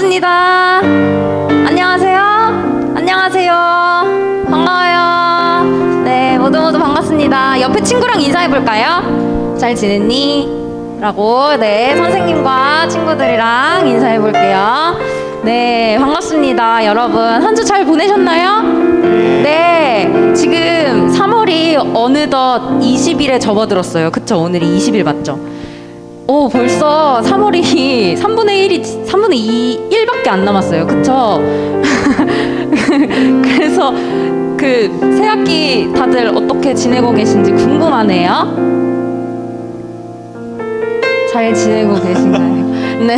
반갑습니다. 안녕하세요. 안녕하세요. 반가워요. 네, 모두 반갑습니다. 옆에 친구랑 인사해볼까요? 잘 지냈니? 라고, 네, 선생님과 친구들이랑 인사해볼게요. 네, 반갑습니다. 여러분, 한 주 잘 보내셨나요? 네, 지금 3월이 어느덧 20일에 접어들었어요. 그쵸? 오늘이 20일 맞죠? 오, 벌써 3월이 3분의 2, 1밖에 안 남았어요. 그쵸? 그래서 그 새학기 다들 어떻게 지내고 계신지 궁금하네요. 잘 지내고 계신가요? 네.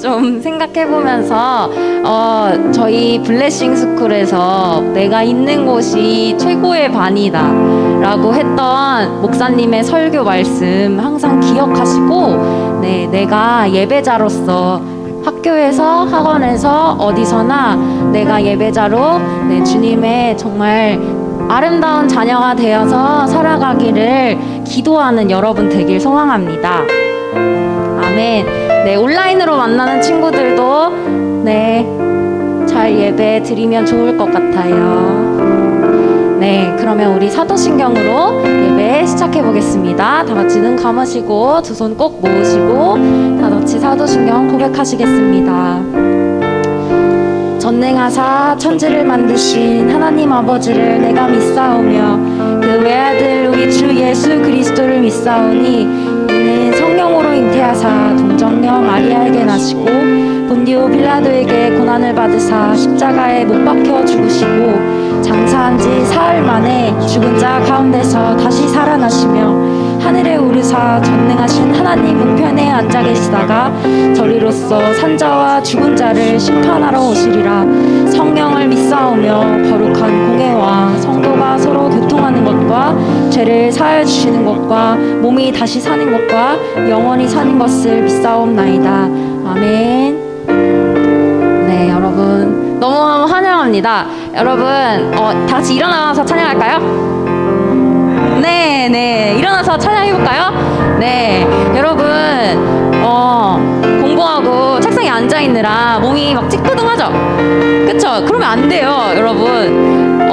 좀 생각해보면서 저희 블레싱 스쿨에서 내가 있는 곳이 최고의 반이다 라고 했던 목사님의 설교 말씀 항상 기억하시고, 네, 내가 예배자로서 학교에서 학원에서 어디서나 내가 예배자로, 네, 주님의 정말 아름다운 자녀가 되어서 살아가기를 기도하는 여러분 되길 소망합니다. 아멘. 네, 온라인으로 만나는 친구들도 네, 잘 예배 드리면 좋을 것 같아요. 네, 그러면 우리 사도신경으로 예배 시작해 보겠습니다. 다 같이 눈 감으시고 두 손 꼭 모으시고 다 같이 사도신경 고백하시겠습니다. 전능하사 천지를 만드신 하나님 아버지를 내가 믿사오며 그 외아들 우리 주 예수 그리스도를 믿사오니 이는 성령으로 잉태하사 동정녀 마리아에게 나시고 본디오 빌라도에게 고난을 받으사 십자가에 못 박혀 죽으시고 장사한 지 사흘 만에 죽은 자 가운데서 다시 살아나시며 하늘에 오르사 전능하신 하나님 우편에 앉아 계시다가 저리로서 산자와 죽은 자를 심판하러 오시리라. 성령을 믿사오며 거룩한 공회와 성도가 서로 교통하는 것과 죄를 사하여 주시는 것과 몸이 다시 사는 것과 영원히 사는 것을 믿사옵나이다. 아멘. 네, 여러분 너무 환영합니다. 여러분 다 같이 일어나서 찬양할까요? 네, 일어나서 찬양해볼까요? 네, 여러분 공부하고 책상에 앉아있느라 몸이 막 찌뿌둥하죠? 그쵸? 그러면 안 돼요, 여러분.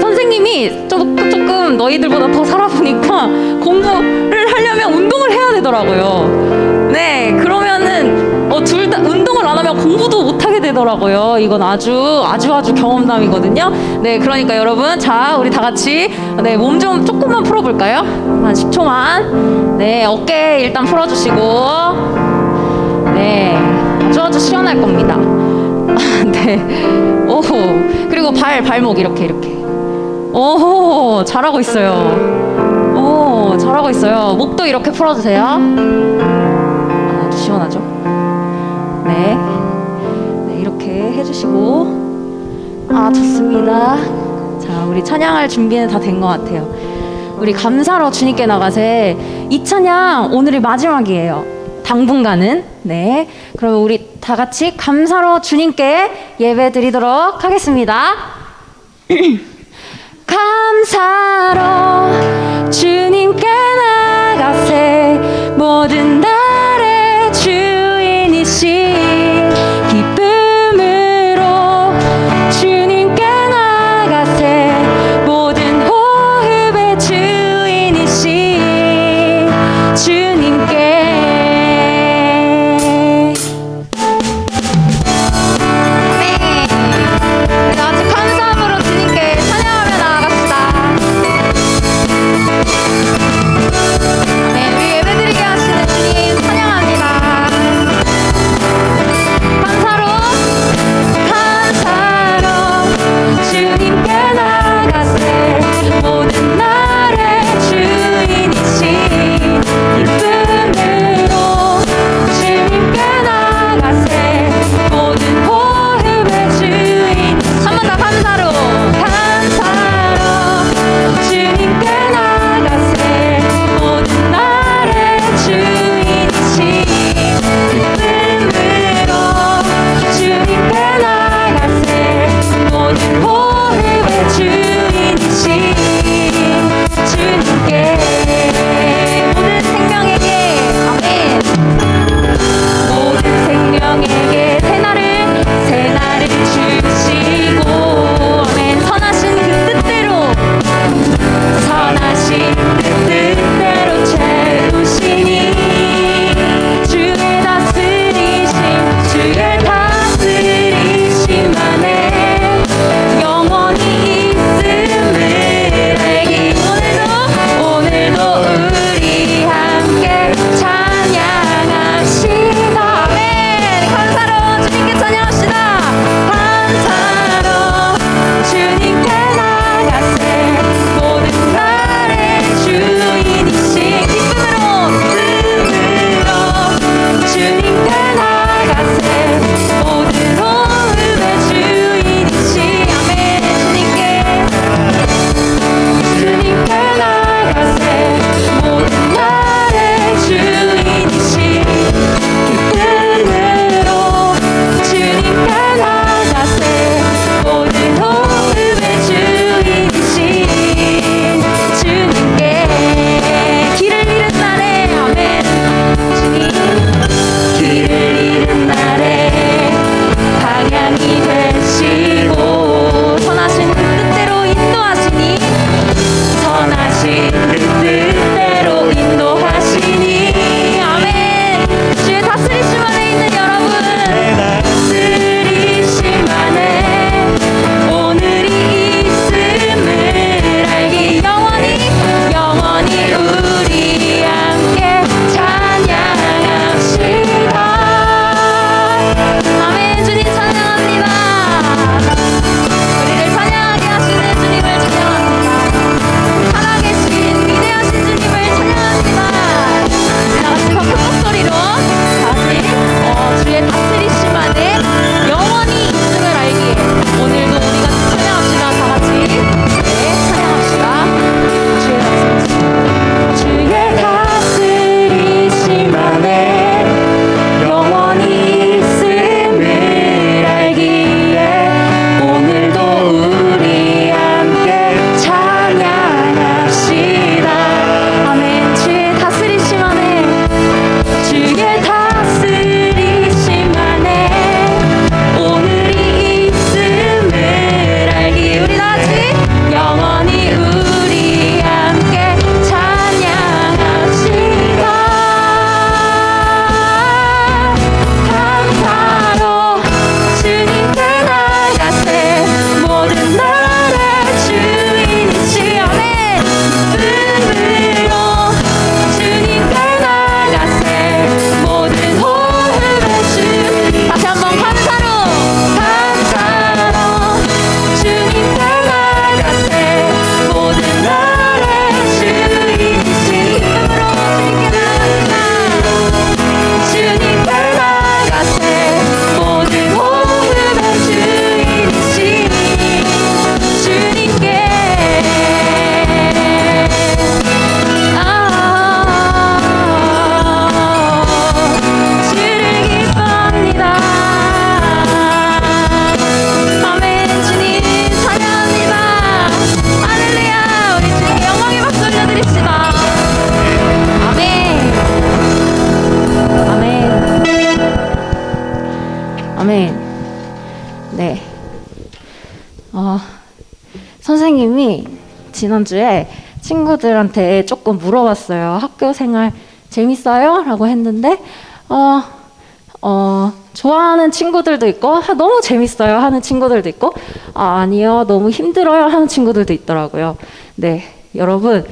선생님이 조금 너희들보다 더 살아보니까 공부를 하려면 운동을 해야 되더라고요. 네, 그러면은 둘 다 운동을 안 하면 공부도 못하게 되더라고요. 이건 아주 경험담이거든요. 네, 그러니까 여러분, 자, 우리 다 같이 네, 몸 좀 조금만 풀어볼까요? 한 10초만. 네, 어깨 일단 풀어주시고, 네, 아주 시원할 겁니다. 네, 오, 그리고 발목 이렇게. 오, 잘하고 있어요. 오, 잘하고 있어요. 목도 이렇게 풀어주세요. 아주 시원하죠? 네, 이렇게 해주시고, 좋습니다. 자, 우리 찬양할 준비는 다 된 것 같아요. 우리 감사로 주님께 나가세. 이 찬양 오늘이 마지막이에요. 당분간은. 네, 그러면 우리 다 같이 감사로 주님께 예배 드리도록 하겠습니다. 감사로 주님께 나가세. 모든 날의 주인이신 기쁨으로 주님께 나가세. 모든 호흡의 주인이신 주님께. 네, 우리 예배드리게 하시는 주님 아멘. 네. 선생님이 지난주에 친구들한테 조금 물어봤어요. 학교 생활 재밌어요? 라고 했는데, 좋아하는 친구들도 있고, 너무 재밌어요 하는 친구들도 있고, 아니요, 너무 힘들어요 하는 친구들도 있더라고요. 네, 여러분,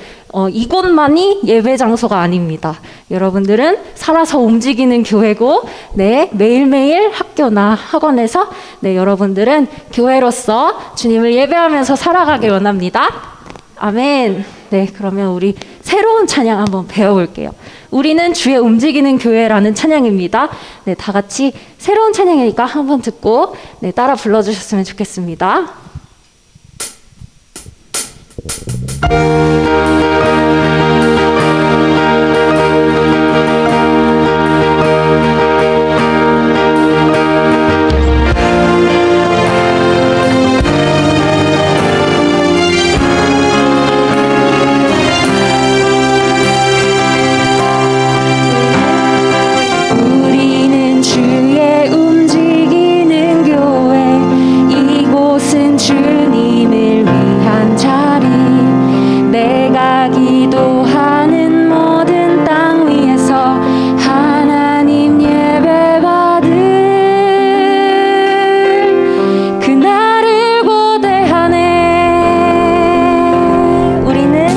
이곳만이 예배 장소가 아닙니다. 여러분들은 살아서 움직이는 교회고, 네, 매일매일 학교나 학원에서, 네, 여러분들은 교회로서 주님을 예배하면서 살아가길 원합니다. 아멘. 네, 그러면 우리 새로운 찬양 한번 배워볼게요. 우리는 주의 움직이는 교회라는 찬양입니다. 네, 다 같이 새로운 찬양이니까 한번 듣고, 네, 따라 불러주셨으면 좋겠습니다. 우리는 주의 움직이는 교회, 이곳은 주님을 위한 자리. 내가 기도하는 모든 땅 위에서 하나님 예배받을 그날을 고대하네. 우리는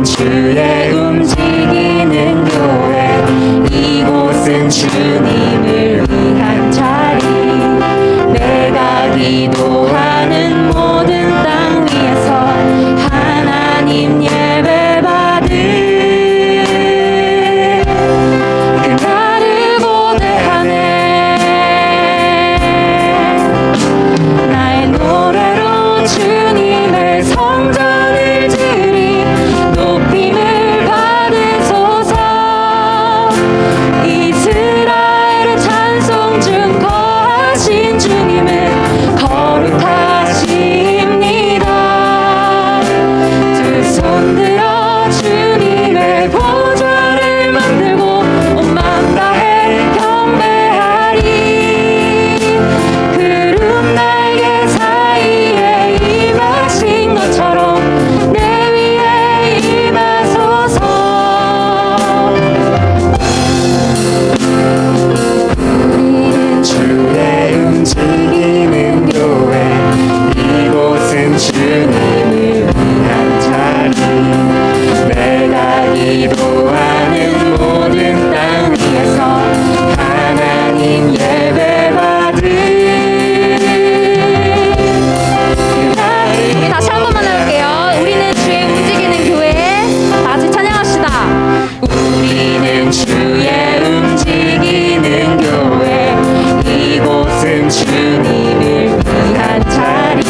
주의 움직이는 교회, 이곳은 주님을 위한 자리. 내가 기도하는 모든 땅 위에서 하나님 예배받을 그날을 고대하네. 나의 노래로 주님의 성전을 지리 높임을 받으소서. 이스라엘의 찬송 중 거하신 주님은 거룩하십니다. 두 손 들어 주님의 보좌를 만들고 온 맘 다해 경배하리. 구름 날개 사이에 임하신 것처럼 내 위에 임하소서. 우리는 주의 움직이는 교회, 이곳은 주님을 위한 자리. 내가 기도하는 모든 땅 위에서 하나님 예배받을 그날을. 우리 다시 한 번만 해볼게요. 우리는 주의 움직이는 교회. 다시 찬양합시다. 우리는 주의 움직이는 교회, 이곳은 주님을 위한 자리.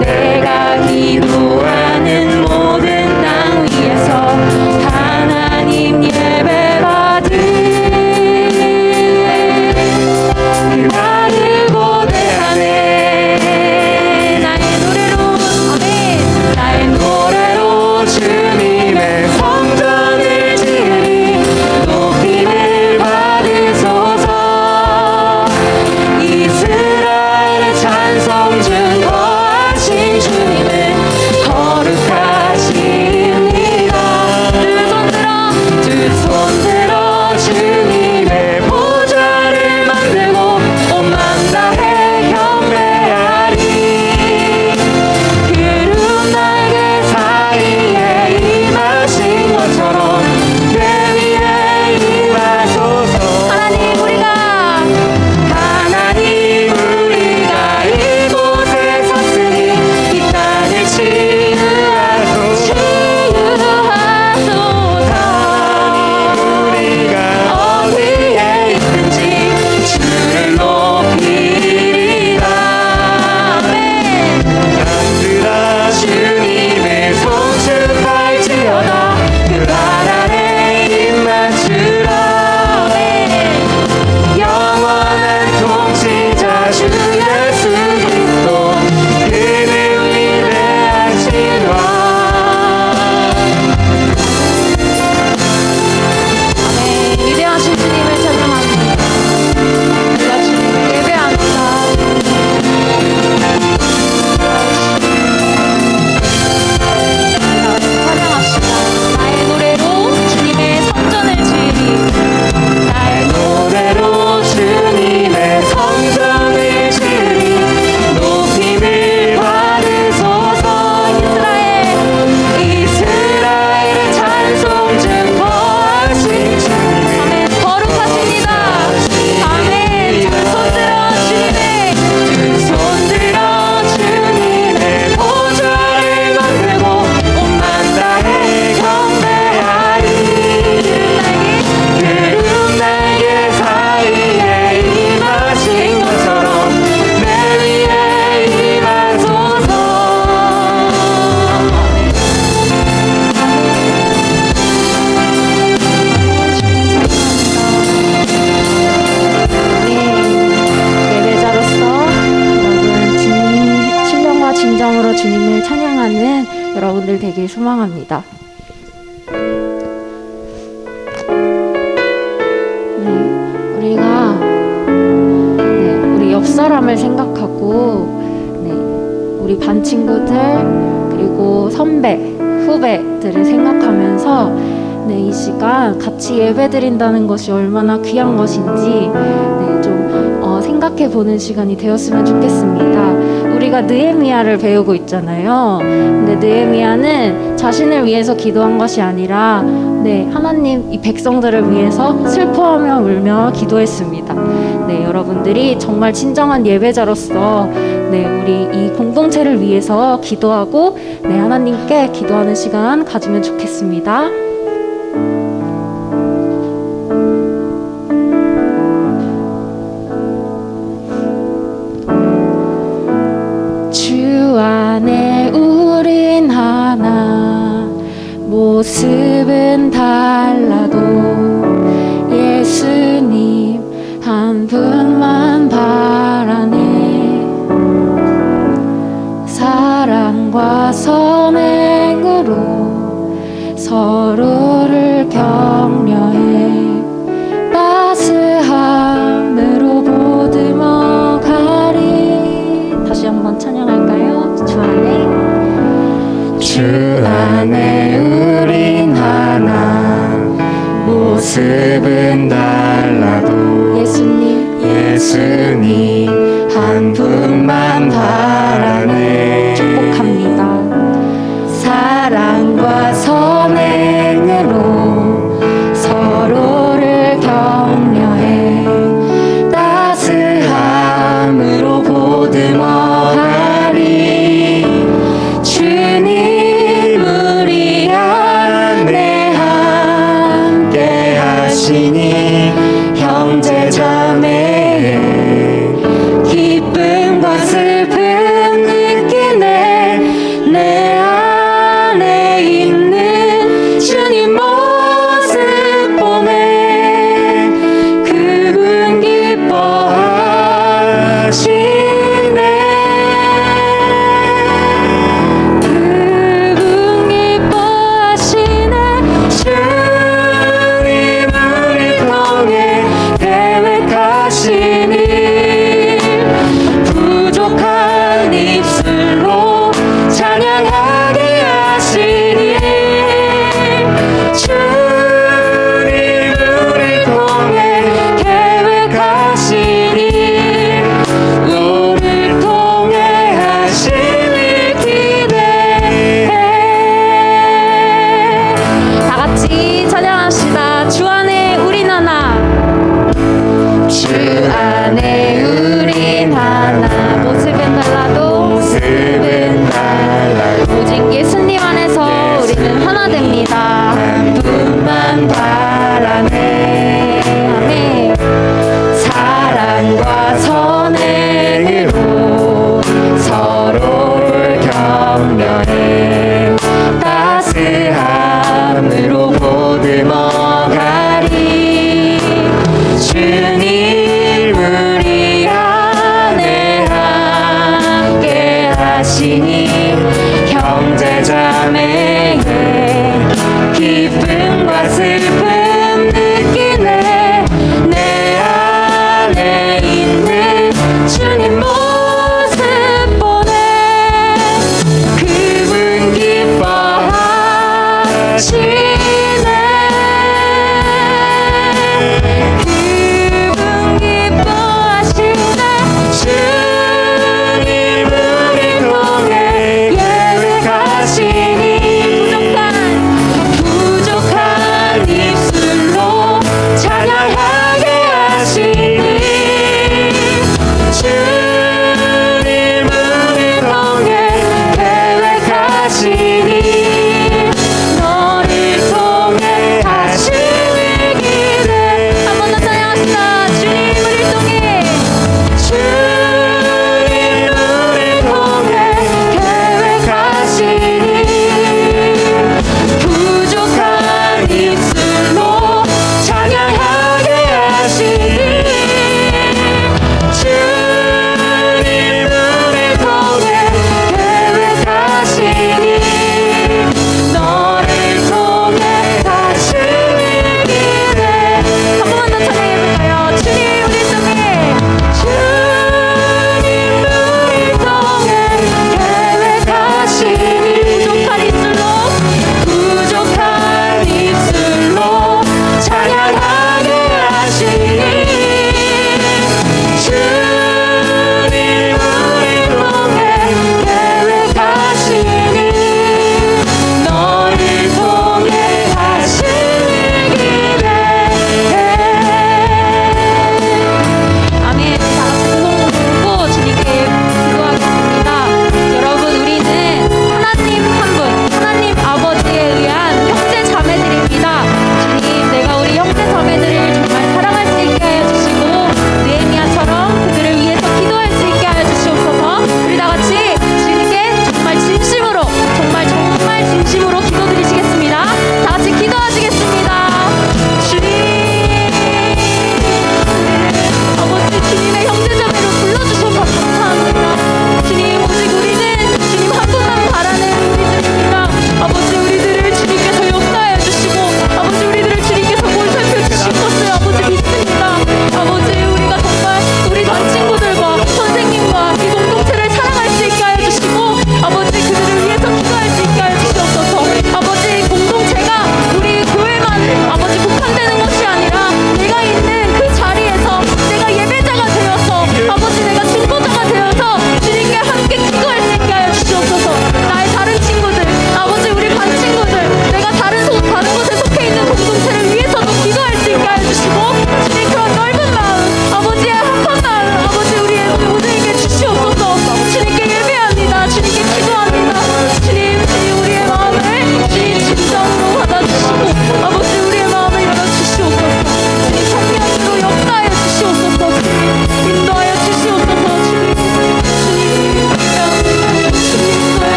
내가 기도하는 모든 땅 위에서 하나님 예배받을 자매들 되길 소망합니다. 우리가 우리 옆 사람을 생각하고 우리 반 친구들 그리고 선배, 후배들을 생각하면서 이 시간 같이 예배드린다는 것이 얼마나 귀한 것인지 좀 생각해 보는 시간이 되었으면 좋겠습니다. 우리가 느헤미야를 배우고 있잖아요. 근데 느헤미야는 자신을 위해서 기도한 것이 아니라 하나님 이 백성들을 위해서 슬퍼하며 울며 기도했습니다. 여러분들이 정말 진정한 예배자로서 우리 이 공동체를 위해서 기도하고 하나님께 기도하는 시간 가지면 좋겠습니다. 주 안에 우린 하나, 모습은 달라도 예수님 한 분만 바라네. 사랑과 선행으로 서로를 격려해 따스함으로 보듬어 가리. 다시 한번 찬양할까요? 주 안에 우린 하나, 모습은 달라도 예수님 한 분만 바라네. 축복합니다. 사랑과 선행으로 서로를 격려해 따스함으로 보듬어 가리. 주님 우리 안에 함께 하시니 형제자매의 기쁨과 슬픔 느끼네. 내 안에 있는 주님 모습 보네. 그분 기뻐하시네. 그분 기뻐하시네. 주님 우리 통해 계획하시니 부족한 입술로 찬양하게 하시니. 주님 우리 통해 계획하시니 우리 통해 하시니 기대해. 다 같이 찬양합시다. 주 안에 우린 하나, 주 안에 우린 하나, 모습은 달라도 오직 예수님 안에서 우리는 하나 됩니다. 한 분만 바라네. 아멘. 사랑과 선행으로 서로를 격려해 따스함으로 보듬어 가리. 주님 우리 안에 함께 하시니 형제자매의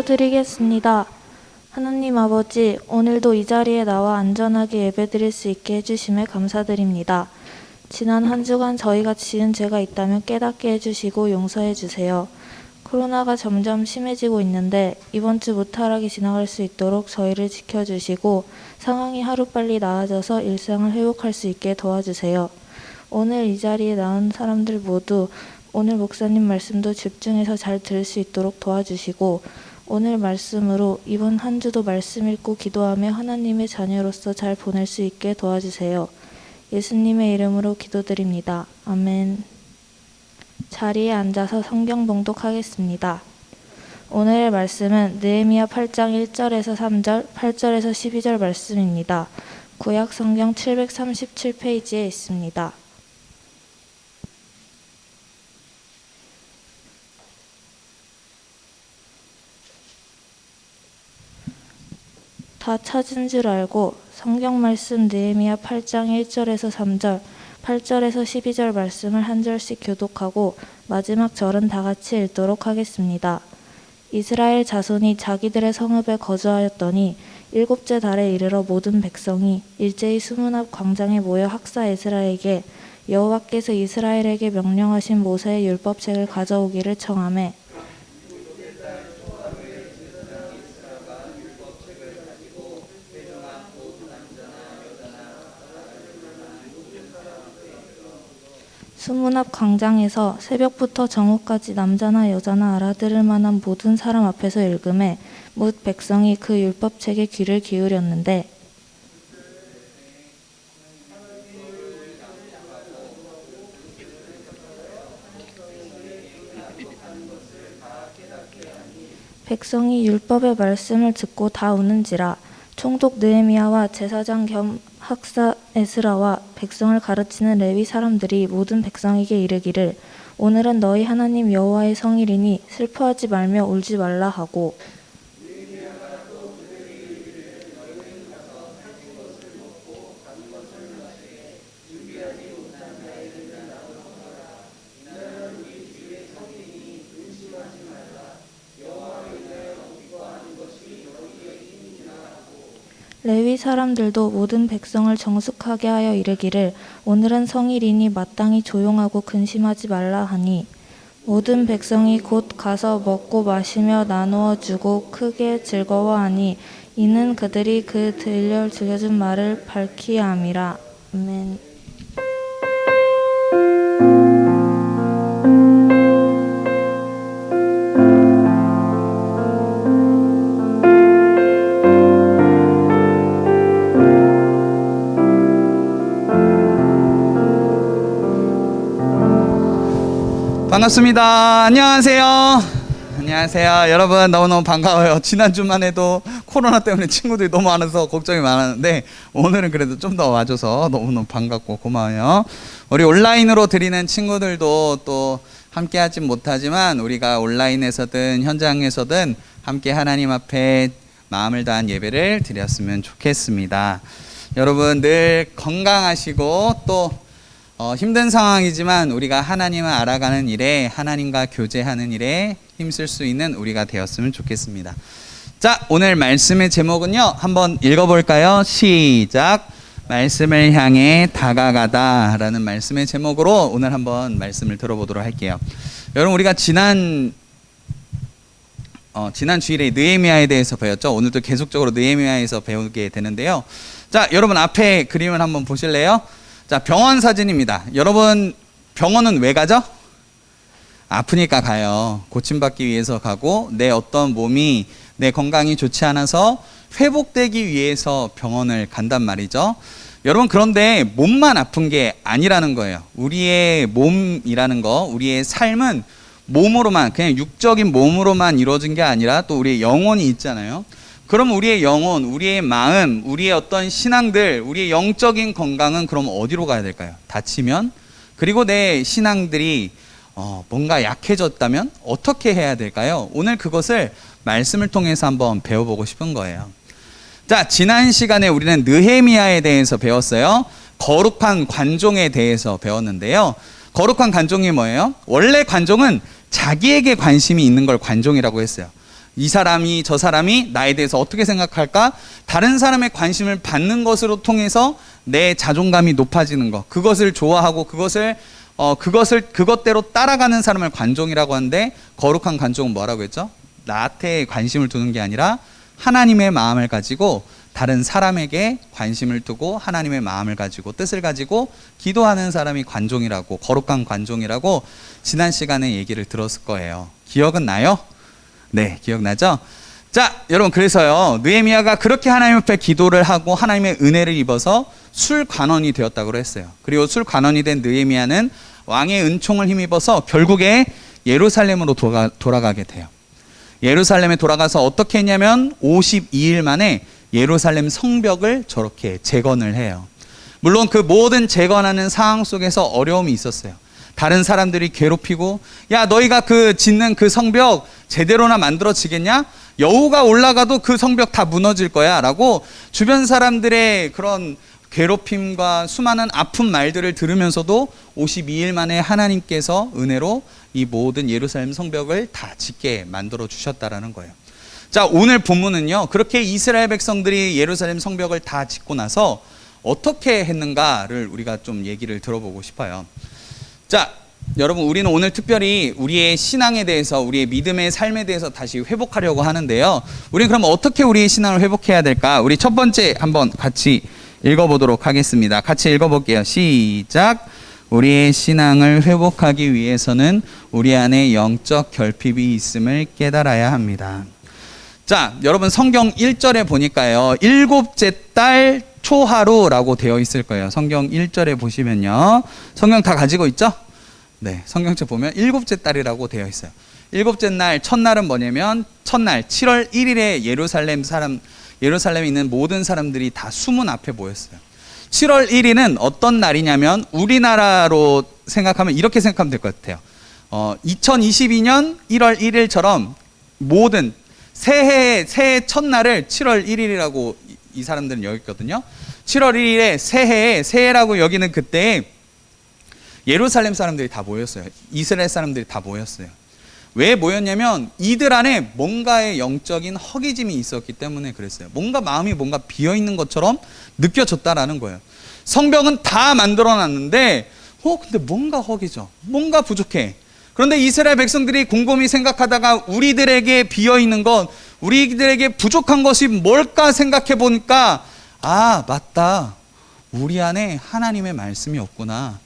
기도드리겠습니다. 하나님 아버지, 오늘도 이 자리에 나와 안전하게 예배드릴 수 있게 해주심에 감사드립니다. 지난 한 주간 저희가 지은 죄가 있다면 깨닫게 해주시고 용서해 주세요. 코로나가 점점 심해지고 있는데 이번 주 무탈하게 지나갈 수 있도록 저희를 지켜주시고 상황이 하루빨리 나아져서 일상을 회복할 수 있게 도와주세요. 오늘 이 자리에 나온 사람들 모두 오늘 목사님 말씀도 집중해서 잘 들을 수 있도록 도와주시고 오늘 말씀으로 이번 한 주도 말씀 읽고 기도하며 하나님의 자녀로서 잘 보낼 수 있게 도와주세요. 예수님의 이름으로 기도드립니다. 아멘. 자리에 앉아서 성경 봉독하겠습니다. 오늘의 말씀은 느헤미야 8장 1절에서 3절, 8절에서 12절 말씀입니다. 구약 성경 737페이지에 있습니다. 다 찾은 줄 알고 성경 말씀 느헤미야 8장 1절에서 3절, 8절에서 12절 말씀을 한 절씩 교독하고 마지막 절은 다 같이 읽도록 하겠습니다. 이스라엘 자손이 자기들의 성읍에 거주하였더니 일곱째 달에 이르러 모든 백성이 일제히 수문 앞 광장에 모여 학사 에스라에게 여호와께서 이스라엘에게 명령하신 모세의 율법책을 가져오기를 청하매 수문 앞 광장에서 새벽부터 정오까지 남자나 여자나 알아들을 만한 모든 사람 앞에서 읽음에 뭇 백성이 그 율법책에 귀를 기울였는데 백성이 율법의 말씀을 듣고 다 우는지라 총독 느헤미야와 제사장 겸 학사 에스라와 백성을 가르치는 레위 사람들이 모든 백성에게 이르기를 오늘은 너희 하나님 여호와의 성일이니 슬퍼하지 말며 울지 말라 하고 레위 사람들도 모든 백성을 정숙하게 하여 이르기를 오늘은 성일이니 마땅히 조용하고 근심하지 말라 하니 모든 백성이 곧 가서 먹고 마시며 나누어 주고 크게 즐거워하니 이는 그들이 그 들려준 말을 밝히 함이라. 아멘. 반갑습니다. 안녕하세요. 안녕하세요. 여러분 너무너무 반가워요. 지난주만 해도 코로나 때문에 친구들이 너무 많아서 걱정이 많았는데 오늘은 그래도 좀 더 와줘서 너무너무 반갑고 고마워요. 우리 온라인으로 드리는 친구들도 또 함께 하진 못하지만 우리가 온라인에서든 현장에서든 함께 하나님 앞에 마음을 다한 예배를 드렸으면 좋겠습니다. 여러분 늘 건강하시고 또 힘든 상황이지만 우리가 하나님을 알아가는 일에 하나님과 교제하는 일에 힘쓸 수 있는 우리가 되었으면 좋겠습니다. 자, 오늘 말씀의 제목은요 한번 읽어볼까요? 시작. 말씀을 향해 다가가다 라는 말씀의 제목으로 오늘 한번 말씀을 들어보도록 할게요. 여러분 우리가 지난 주일에 느헤미야에 대해서 배웠죠. 오늘도 계속적으로 느헤미야에서 배우게 되는데요. 자, 여러분 앞에 그림을 한번 보실래요? 자, 병원 사진입니다. 여러분 병원은 왜 가죠? 아프니까 가요. 고침받기 위해서 가고 내 어떤 몸이 내 건강이 좋지 않아서 회복되기 위해서 병원을 간단 말이죠. 여러분 그런데 몸만 아픈 게 아니라는 거예요. 우리의 몸이라는 거, 우리의 삶은 몸으로만 그냥 육적인 몸으로만 이루어진 게 아니라 또 우리의 영혼이 있잖아요. 그럼 우리의 영혼, 우리의 마음, 우리의 어떤 신앙들, 우리의 영적인 건강은 그럼 어디로 가야 될까요? 다치면? 그리고 내 신앙들이 뭔가 약해졌다면 어떻게 해야 될까요? 오늘 그것을 말씀을 통해서 한번 배워보고 싶은 거예요. 자, 지난 시간에 우리는 느헤미야에 대해서 배웠어요. 거룩한 관종에 대해서 배웠는데요. 거룩한 관종이 뭐예요? 원래 관종은 자기에게 관심이 있는 걸 관종이라고 했어요. 이 사람이 저 사람이 나에 대해서 어떻게 생각할까? 다른 사람의 관심을 받는 것으로 통해서 내 자존감이 높아지는 것, 그것을 좋아하고 그것대로 따라가는 사람을 관종이라고 하는데, 거룩한 관종은 뭐라고 했죠? 나한테 관심을 두는 게 아니라 하나님의 마음을 가지고 다른 사람에게 관심을 두고 하나님의 마음을 가지고 뜻을 가지고 기도하는 사람이 관종이라고, 거룩한 관종이라고 지난 시간에 얘기를 들었을 거예요. 기억은 나요? 네, 기억나죠? 자, 여러분, 그래서요, 느헤미야가 그렇게 하나님 앞에 기도를 하고 하나님의 은혜를 입어서 술관원이 되었다고 했어요. 그리고 술관원이 된 느헤미야는 왕의 은총을 힘입어서 결국에 예루살렘으로 돌아가게 돼요. 예루살렘에 돌아가서 어떻게 했냐면 52일 만에 예루살렘 성벽을 저렇게 재건을 해요. 물론 그 모든 재건하는 상황 속에서 어려움이 있었어요. 다른 사람들이 괴롭히고, 야, 너희가 짓는 그 성벽 제대로나 만들어지겠냐? 여우가 올라가도 그 성벽 다 무너질 거야 라고 주변 사람들의 그런 괴롭힘과 수많은 아픈 말들을 들으면서도 52일 만에 하나님께서 은혜로 이 모든 예루살렘 성벽을 다 짓게 만들어 주셨다라는 거예요. 자, 오늘 본문은요, 그렇게 이스라엘 백성들이 예루살렘 성벽을 다 짓고 나서 어떻게 했는가를 우리가 좀 얘기를 들어보고 싶어요. 자, 여러분, 우리는 오늘 특별히 우리의 신앙에 대해서, 우리의 믿음의 삶에 대해서 다시 회복하려고 하는데요. 우리는 그럼 어떻게 우리의 신앙을 회복해야 될까? 우리 첫 번째 한번 같이 읽어보도록 하겠습니다. 같이 읽어볼게요. 시작. 우리의 신앙을 회복하기 위해서는 우리 안에 영적 결핍이 있음을 깨달아야 합니다. 자, 여러분, 성경 1절에 보니까요, 일곱째 달 초하루라고 되어 있을 거예요. 성경 1절에 보시면요, 성경 다 가지고 있죠? 네, 성경책 보면 일곱째 달이라고 되어 있어요. 일곱째 날, 첫날은 뭐냐면, 첫날 7월 1일에 예루살렘에 있는 모든 사람들이 다 수문 앞에 모였어요. 7월 1일은 어떤 날이냐면, 우리나라로 생각하면 이렇게 생각하면 될 것 같아요. 2022년 1월 1일처럼 모든 새해 첫날을 7월 1일이라고 이 사람들은 여겼거든요. 7월 1일에 새해라고 여기는 그때에 예루살렘 사람들이 다 모였어요. 이스라엘 사람들이 다 모였어요. 왜 모였냐면 이들 안에 뭔가의 영적인 허기짐이 있었기 때문에 그랬어요. 마음이 뭔가 비어있는 것처럼 느껴졌다라는 거예요. 성벽은 다 만들어놨는데 근데 뭔가 허기져. 뭔가 부족해. 그런데 이스라엘 백성들이 곰곰이 생각하다가 우리들에게 비어있는 것, 우리들에게 부족한 것이 뭘까 생각해 보니까, 아, 맞다. 우리 안에 하나님의 말씀이 없구나.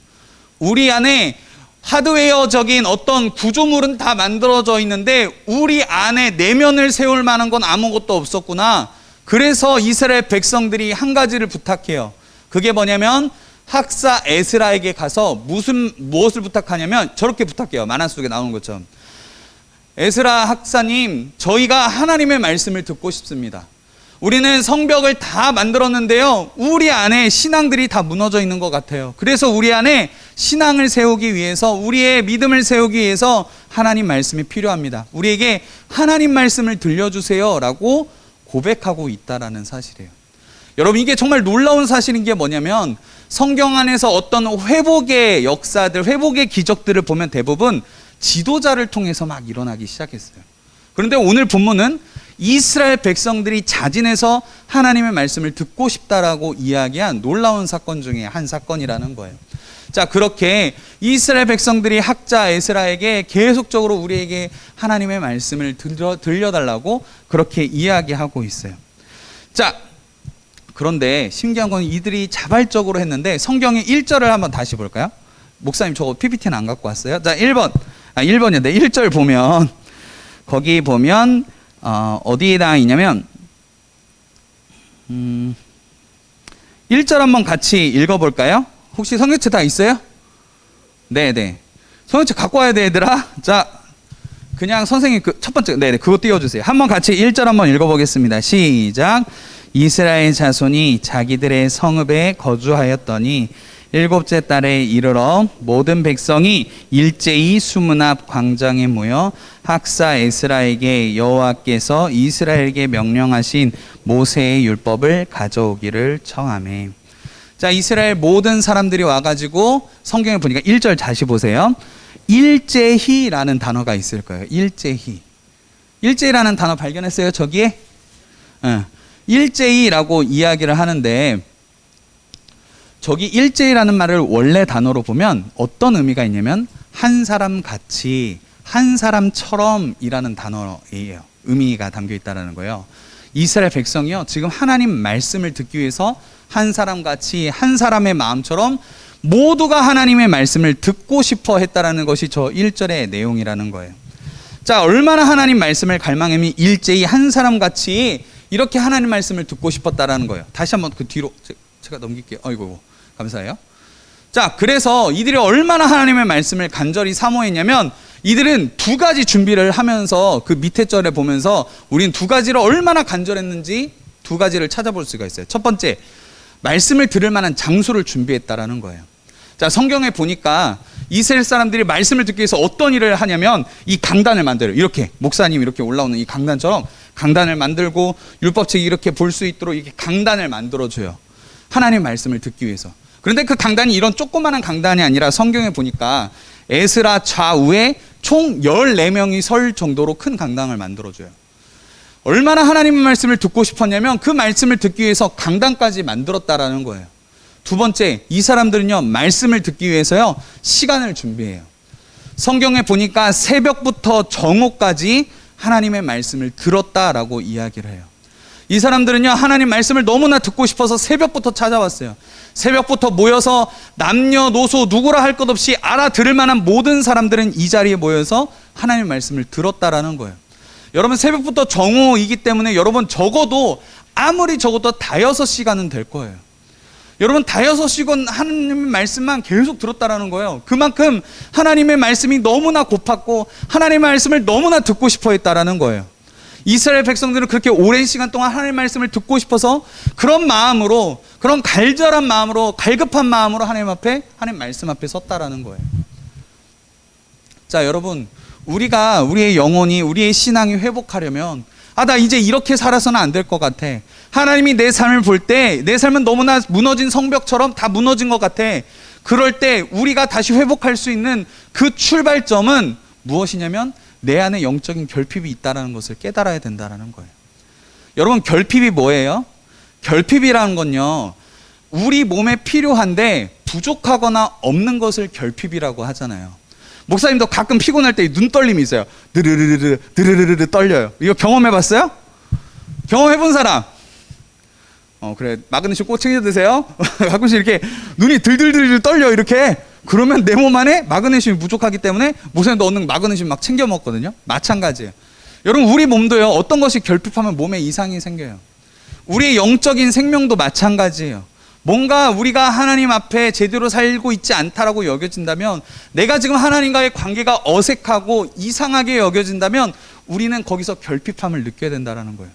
우리 안에 하드웨어적인 어떤 구조물은 다 만들어져 있는데 우리 안에 내면을 세울 만한 건 아무것도 없었구나. 그래서 이스라엘 백성들이 한 가지를 부탁해요. 그게 뭐냐면 학사 에스라에게 가서 무엇을 부탁하냐면 저렇게 부탁해요. 만화 속에 나오는 것처럼. 에스라 학사님, 저희가 하나님의 말씀을 듣고 싶습니다. 우리는 성벽을 다 만들었는데요, 우리 안에 신앙들이 다 무너져 있는 것 같아요. 그래서 우리 안에 신앙을 세우기 위해서, 우리의 믿음을 세우기 위해서 하나님 말씀이 필요합니다. 우리에게 하나님 말씀을 들려주세요 라고 고백하고 있다라는 사실이에요. 여러분, 이게 정말 놀라운 사실인 게 뭐냐면 성경 안에서 어떤 회복의 역사들, 회복의 기적들을 보면 대부분 지도자를 통해서 막 일어나기 시작했어요. 그런데 오늘 본문은 이스라엘 백성들이 자진해서 하나님의 말씀을 듣고 싶다라고 이야기한 놀라운 사건 중에 한 사건이라는 거예요. 자, 그렇게 이스라엘 백성들이 학자 에스라에게 계속적으로 우리에게 하나님의 말씀을 들려달라고 그렇게 이야기하고 있어요. 자, 그런데 신기한 건 이들이 자발적으로 했는데 성경의 1절을 한번 다시 볼까요? 목사님, 저거 PPT는 안 갖고 왔어요? 자, 1번이요. 1절 보면, 거기 보면 어디에다 있냐면 1절 한번 같이 읽어볼까요? 혹시 성경책 다 있어요? 네네. 성경책 갖고 와야 돼, 얘들아. 자, 그냥 선생님 첫 번째, 네네, 그거 띄워주세요. 한번 같이 1절 한번 읽어보겠습니다. 시작. 이스라엘 자손이 자기들의 성읍에 거주하였더니 일곱째 달에 이르러 모든 백성이 일제히 수문 앞 광장에 모여 학사 에스라에게 여호와께서 이스라엘에게 명령하신 모세의 율법을 가져오기를 청하매. 자, 이스라엘 모든 사람들이 와가지고 성경에 보니까 1절 다시 보세요. 일제히라는 단어가 있을 거예요. 일제히. 일제히라는 단어 발견했어요? 저기에? 일제히라고 이야기를 하는데 저기 일제히라는 말을 원래 단어로 보면 어떤 의미가 있냐면 한 사람 같이, 한 사람처럼 이라는 단어예요. 의미가 담겨 있다는 거예요. 이스라엘 백성이요, 지금 하나님 말씀을 듣기 위해서 한 사람 같이, 한 사람의 마음처럼 모두가 하나님의 말씀을 듣고 싶어 했다라는 것이 저 1절의 내용이라는 거예요. 자, 얼마나 하나님 말씀을 갈망함이 일제히 한 사람 같이 이렇게 하나님 말씀을 듣고 싶었다라는 거예요. 다시 한번 그 뒤로 제가 넘길게요. 아이고, 감사해요. 자, 그래서 이들이 얼마나 하나님의 말씀을 간절히 사모했냐면 이들은 두 가지 준비를 하면서 그 밑에 절에 보면서 우린 두 가지를 얼마나 간절했는지 두 가지를 찾아볼 수가 있어요. 첫 번째, 말씀을 들을 만한 장소를 준비했다라는 거예요. 자, 성경에 보니까 이스라엘 사람들이 말씀을 듣기 위해서 어떤 일을 하냐면 이 강단을 만들어요. 이렇게 목사님 이렇게 올라오는 이 강단처럼 강단을 만들고 율법책이 이렇게 볼 수 있도록 이렇게 강단을 만들어줘요. 하나님 말씀을 듣기 위해서. 그런데 그 강단이 이런 조그마한 강단이 아니라 성경에 보니까 에스라 좌우에 총 14명이 설 정도로 큰 강당을 만들어줘요. 얼마나 하나님의 말씀을 듣고 싶었냐면 그 말씀을 듣기 위해서 강당까지 만들었다라는 거예요. 두 번째, 이 사람들은요, 말씀을 듣기 위해서요, 시간을 준비해요. 성경에 보니까 새벽부터 정오까지 하나님의 말씀을 들었다라고 이야기를 해요. 이 사람들은요, 하나님 말씀을 너무나 듣고 싶어서 새벽부터 찾아왔어요. 새벽부터 모여서 남녀노소 누구라 할 것 없이 알아들을 만한 모든 사람들은 이 자리에 모여서 하나님 말씀을 들었다라는 거예요. 여러분, 새벽부터 정오이기 때문에 여러분 적어도 아무리 적어도 5시간은 될 거예요. 여러분 5시간 하나님의 말씀만 계속 들었다라는 거예요. 그만큼 하나님의 말씀이 너무나 고팠고 하나님의 말씀을 너무나 듣고 싶어 했다라는 거예요. 이스라엘 백성들은 그렇게 오랜 시간 동안 하나님의 말씀을 듣고 싶어서 그런 마음으로, 그런 간절한 마음으로, 갈급한 마음으로 하나님 앞에, 하나님 말씀 앞에 섰다라는 거예요. 자, 여러분, 우리가 우리의 영혼이, 우리의 신앙이 회복하려면 나 이제 이렇게 살아서는 안 될 것 같아. 하나님이 내 삶을 볼 때 내 삶은 너무나 무너진 성벽처럼 다 무너진 것 같아. 그럴 때 우리가 다시 회복할 수 있는 그 출발점은 무엇이냐면 내 안에 영적인 결핍이 있다는 것을 깨달아야 된다는 거예요. 여러분, 결핍이 뭐예요? 결핍이라는 건요, 우리 몸에 필요한데 부족하거나 없는 것을 결핍이라고 하잖아요. 목사님도 가끔 피곤할 때 눈 떨림이 있어요. 드르르르 떨려요. 이거 경험해봤어요? 경험해본 사람? 그래, 마그네슘 꼭 챙겨 드세요. 가끔씩 이렇게 눈이 들들들 떨려 이렇게. 그러면 내 몸 안에 마그네슘이 부족하기 때문에 목사님도 얻는 마그네슘 막 챙겨 먹거든요. 마찬가지예요. 여러분, 우리 몸도요, 어떤 것이 결핍하면 몸에 이상이 생겨요. 우리의 영적인 생명도 마찬가지예요. 뭔가 우리가 하나님 앞에 제대로 살고 있지 않다라고 여겨진다면, 내가 지금 하나님과의 관계가 어색하고 이상하게 여겨진다면 우리는 거기서 결핍함을 느껴야 된다는 거예요.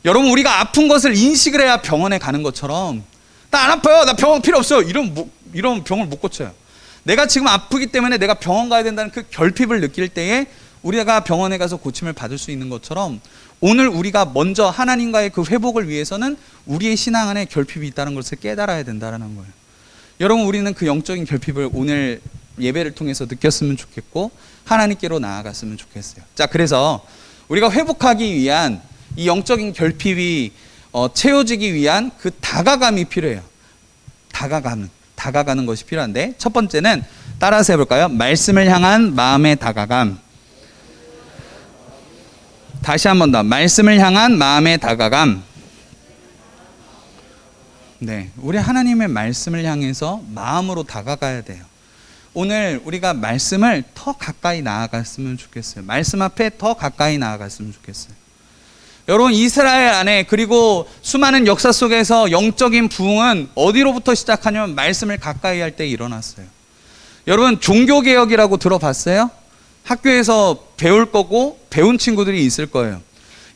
여러분, 우리가 아픈 것을 인식을 해야 병원에 가는 것처럼, 나 안 아파요, 나 병원 필요 없어요, 이런 병을 못 고쳐요. 내가 지금 아프기 때문에 내가 병원 가야 된다는 그 결핍을 느낄 때에 우리가 병원에 가서 고침을 받을 수 있는 것처럼, 오늘 우리가 먼저 하나님과의 그 회복을 위해서는 우리의 신앙 안에 결핍이 있다는 것을 깨달아야 된다는 거예요. 여러분, 우리는 그 영적인 결핍을 오늘 예배를 통해서 느꼈으면 좋겠고 하나님께로 나아갔으면 좋겠어요. 자, 그래서 우리가 회복하기 위한 이 영적인 결핍이 채워지기 위한 그 다가감이 필요해요. 다가가는 것이 필요한데, 첫 번째는 따라서 해볼까요? 말씀을 향한 마음의 다가감. 다시 한 번 더, 말씀을 향한 마음의 다가감. 네, 우리 하나님의 말씀을 향해서 마음으로 다가가야 돼요. 오늘 우리가 말씀을 더 가까이 나아갔으면 좋겠어요. 말씀 앞에 더 가까이 나아갔으면 좋겠어요. 여러분, 이스라엘 안에, 그리고 수많은 역사 속에서 영적인 부흥은 어디로부터 시작하냐면 말씀을 가까이 할 때 일어났어요. 여러분, 종교개혁이라고 들어봤어요? 학교에서 배울 거고 배운 친구들이 있을 거예요.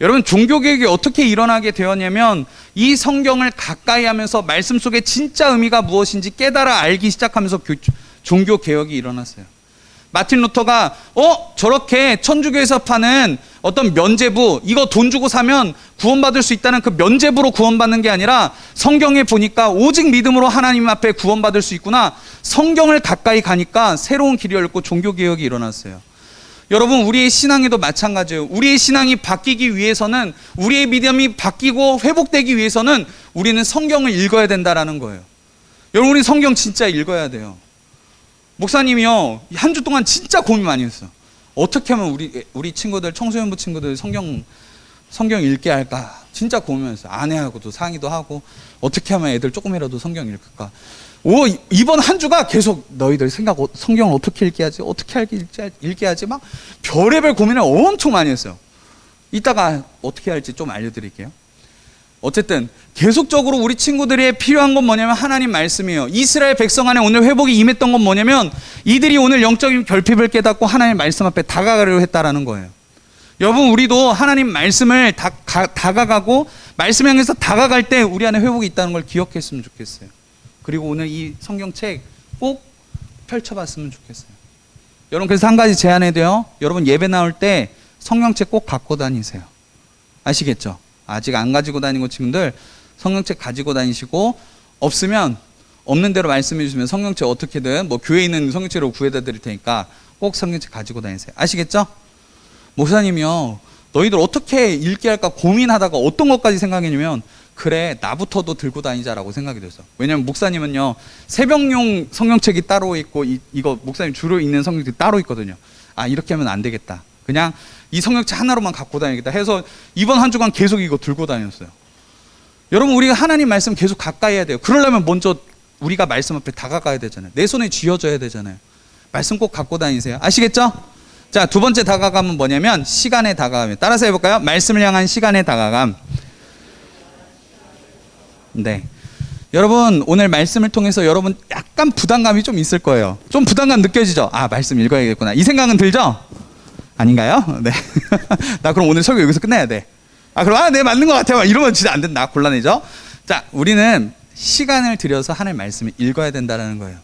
여러분, 종교개혁이 어떻게 일어나게 되었냐면 이 성경을 가까이 하면서 말씀 속에 진짜 의미가 무엇인지 깨달아 알기 시작하면서 종교개혁이 일어났어요. 마틴 루터가 저렇게 천주교에서 파는 어떤 면죄부, 이거 돈 주고 사면 구원받을 수 있다는 그 면죄부로 구원받는 게 아니라 성경에 보니까 오직 믿음으로 하나님 앞에 구원받을 수 있구나, 성경을 가까이 가니까 새로운 길이 열렸고 종교개혁이 일어났어요. 여러분, 우리의 신앙에도 마찬가지예요. 우리의 신앙이 바뀌기 위해서는, 우리의 믿음이 바뀌고 회복되기 위해서는 우리는 성경을 읽어야 된다라는 거예요. 여러분, 우리 성경 진짜 읽어야 돼요. 목사님이요, 한 주 동안 진짜 고민 많이 했어요. 어떻게 하면 우리 친구들, 청소년부 친구들 성경 읽게 할까? 진짜 고민했어요. 아내하고도 상의도 하고, 어떻게 하면 애들 조금이라도 성경 읽을까? 이번 한 주가 계속 너희들 성경을 어떻게 읽게 하지? 어떻게 읽게 하지? 막 별의별 고민을 엄청 많이 했어요. 이따가 어떻게 할지 좀 알려드릴게요. 어쨌든 계속적으로 우리 친구들이 필요한 건 뭐냐면 하나님 말씀이에요. 이스라엘 백성 안에 오늘 회복이 임했던 건 뭐냐면 이들이 오늘 영적인 결핍을 깨닫고 하나님 말씀 앞에 다가가려고 했다라는 거예요. 여러분, 우리도 하나님 말씀을 다가가고 말씀 향해서 다가갈 때 우리 안에 회복이 있다는 걸 기억했으면 좋겠어요. 그리고 오늘 이 성경책 꼭 펼쳐봤으면 좋겠어요. 여러분, 그래서 한 가지 제안해야 돼요. 여러분, 예배 나올 때 성경책 꼭 갖고 다니세요. 아시겠죠? 아직 안 가지고 다니는 친구들 성경책 가지고 다니시고, 없으면 없는 대로 말씀해 주시면 성경책 어떻게든 뭐 교회에 있는 성경책으로 구해다 드릴 테니까 꼭 성경책 가지고 다니세요. 아시겠죠? 목사님이요, 너희들 어떻게 읽게 할까 고민하다가 어떤 것까지 생각했냐면, 그래, 나부터도 들고 다니자라고 생각이 됐어. 왜냐면 목사님은요, 새벽용 성경책이 따로 있고 이거 목사님 주로 읽는 성경책이 따로 있거든요. 아, 이렇게 하면 안 되겠다. 그냥 이 성경책 하나로만 갖고 다니겠다 해서 이번 한 주간 계속 이거 들고 다녔어요. 여러분, 우리가 하나님 말씀 계속 가까이 해야 돼요. 그러려면 먼저 우리가 말씀 앞에 다가가야 되잖아요. 내 손에 쥐어져야 되잖아요. 말씀 꼭 갖고 다니세요. 아시겠죠? 자, 두 번째 다가감은 뭐냐면 시간의 다가감이에요. 따라서 해볼까요? 말씀을 향한 시간의 다가감. 네. 여러분, 오늘 말씀을 통해서 여러분 약간 부담감이 좀 있을 거예요. 좀 부담감 느껴지죠? 아, 말씀 읽어야겠구나. 이 생각은 들죠? 아닌가요? 네. 나 그럼 오늘 설교 여기서 끝내야 돼. 아, 그럼 네, 맞는 것 같아요. 이러면 진짜 안 된다. 곤란해져. 자, 우리는 시간을 들여서 하나님 말씀을 읽어야 된다는 거예요.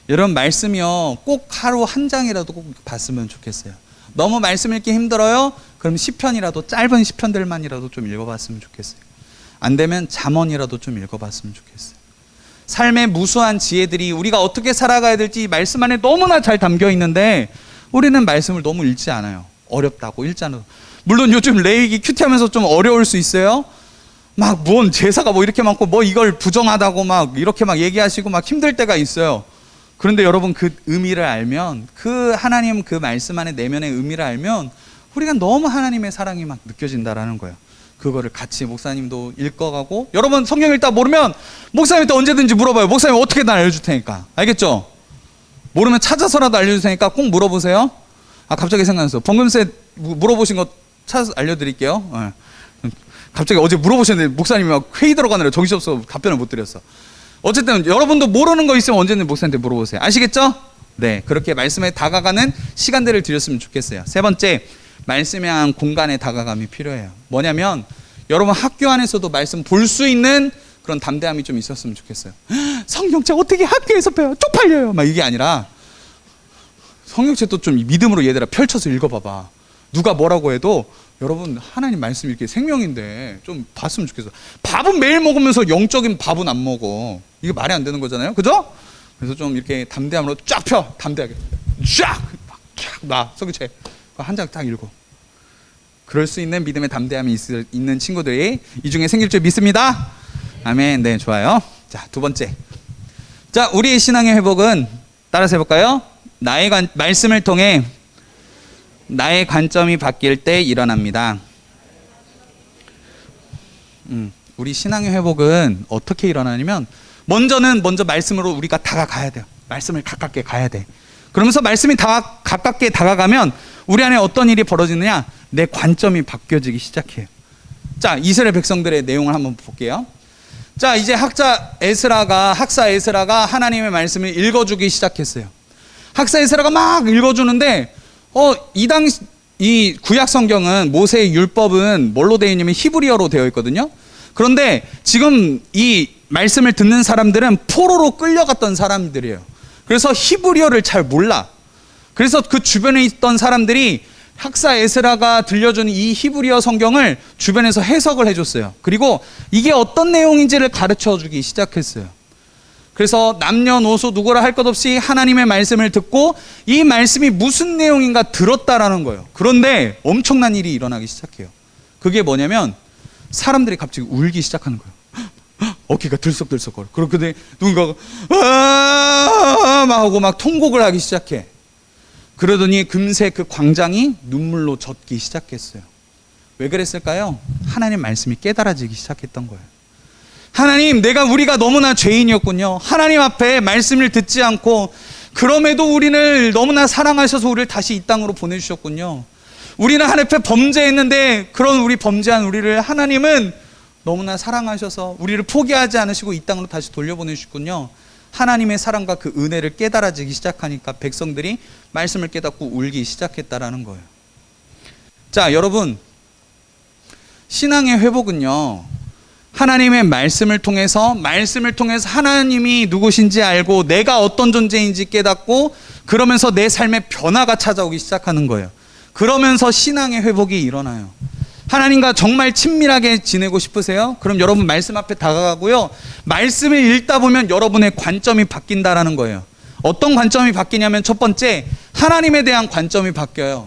여러분, 말씀이요, 꼭 하루 한 장이라도 꼭 봤으면 좋겠어요. 너무 말씀 읽기 힘들어요? 그럼 시편이라도, 짧은 시편들만이라도 좀 읽어봤으면 좋겠어요. 안 되면 잠언이라도 좀 읽어봤으면 좋겠어요. 삶의 무수한 지혜들이 우리가 어떻게 살아가야 될지 말씀 안에 너무나 잘 담겨 있는데 우리는 말씀을 너무 읽지 않아요. 어렵다고 읽지 않아요. 물론 요즘 레이기 큐티하면서 좀 어려울 수 있어요. 막 뭔 제사가 뭐 이렇게 많고 뭐 이걸 부정하다고 막 이렇게 막 얘기하시고 막 힘들 때가 있어요. 그런데 여러분, 그 의미를 알면, 그 하나님 그 말씀 안에 내면의 의미를 알면 우리가 너무 하나님의 사랑이 막 느껴진다라는 거예요. 그거를 같이 목사님도 읽어가고, 여러분 성경 읽다 모르면 목사님한테 언제든지 물어봐요. 목사님 어떻게 난 알려줄 테니까. 알겠죠? 모르면 찾아서라도 알려줄 테니까 꼭 물어보세요. 아, 갑자기 생각났어. 범금세 물어보신 거 찾아서 알려드릴게요. 네. 갑자기 어제 물어보셨는데 목사님이 막 회의 들어가느라 정신없어 답변을 못 드렸어. 어쨌든 여러분도 모르는 거 있으면 언제든 목사님한테 물어보세요. 아시겠죠? 네, 그렇게 말씀에 다가가는 시간들을 드렸으면 좋겠어요. 세 번째, 말씀에 대한 공간에 다가감이 필요해요. 뭐냐면 여러분, 학교 안에서도 말씀 볼 수 있는 그런 담대함이 좀 있었으면 좋겠어요. 성경책 어떻게 학교에서 배워? 쪽팔려요. 막 이게 아니라 성경책도 좀 믿음으로 얘들아 펼쳐서 읽어봐봐. 누가 뭐라고 해도 여러분, 하나님 말씀이 이렇게 생명인데 좀 봤으면 좋겠어. 밥은 매일 먹으면서 영적인 밥은 안 먹어. 이게 말이 안 되는 거잖아요. 그죠? 그래서 좀 이렇게 담대함으로 쫙 펴. 담대하게 쫙 놔. 성경책 한 장 딱 읽어. 그럴 수 있는 믿음의 담대함이 있는 친구들이 이 중에 생길 줄 믿습니다. 아멘. 네, 좋아요. 자, 두 번째. 자, 우리의 신앙의 회복은 따라서 해볼까요? 말씀을 통해 나의 관점이 바뀔 때 일어납니다. 우리 신앙의 회복은 어떻게 일어나냐면 먼저 말씀으로 우리가 다가가야 돼요. 말씀을 가깝게 가야 돼. 그러면서 말씀이 가깝게 다가가면 우리 안에 어떤 일이 벌어지느냐? 내 관점이 바뀌어지기 시작해요. 자, 이스라엘 백성들의 내용을 한번 볼게요. 자, 이제 학사 에스라가 하나님의 말씀을 읽어주기 시작했어요. 학사 에스라가 막 읽어주는데 이 구약 성경은 모세의 율법은 뭘로 되어 있냐면 히브리어로 되어 있거든요. 그런데 지금 이 말씀을 듣는 사람들은 포로로 끌려갔던 사람들이에요. 그래서 히브리어를 잘 몰라. 그래서 그 주변에 있던 사람들이 학사 에스라가 들려준 이 히브리어 성경을 주변에서 해석을 해줬어요. 그리고 이게 어떤 내용인지를 가르쳐주기 시작했어요. 그래서 남녀노소 누구라 할 것 없이 하나님의 말씀을 듣고 이 말씀이 무슨 내용인가 들었다라는 거예요. 그런데 엄청난 일이 일어나기 시작해요. 그게 뭐냐면 사람들이 갑자기 울기 시작하는 거예요. 어깨가 들썩들썩거려. 그런데 누군가가 막 하고 막 통곡을 하기 시작해. 그러더니 금세 그 광장이 눈물로 젖기 시작했어요. 왜 그랬을까요? 하나님 말씀이 깨달아지기 시작했던 거예요. 하나님, 우리가 너무나 죄인이었군요. 하나님 앞에 말씀을 듣지 않고 그럼에도 우리를 너무나 사랑하셔서 우리를 다시 이 땅으로 보내주셨군요. 우리는 하나님 앞에 범죄했는데 그런 우리 범죄한 우리를 하나님은 너무나 사랑하셔서 우리를 포기하지 않으시고 이 땅으로 다시 돌려보내주셨군요. 하나님의 사랑과 그 은혜를 깨달아지기 시작하니까 백성들이 말씀을 깨닫고 울기 시작했다라는 거예요. 자, 여러분, 신앙의 회복은요, 하나님의 말씀을 통해서 하나님이 누구신지 알고 내가 어떤 존재인지 깨닫고 그러면서 내 삶의 변화가 찾아오기 시작하는 거예요. 그러면서 신앙의 회복이 일어나요. 하나님과 정말 친밀하게 지내고 싶으세요? 그럼 여러분 말씀 앞에 다가가고요, 말씀을 읽다 보면 여러분의 관점이 바뀐다라는 거예요. 어떤 관점이 바뀌냐면 첫 번째, 하나님에 대한 관점이 바뀌어요.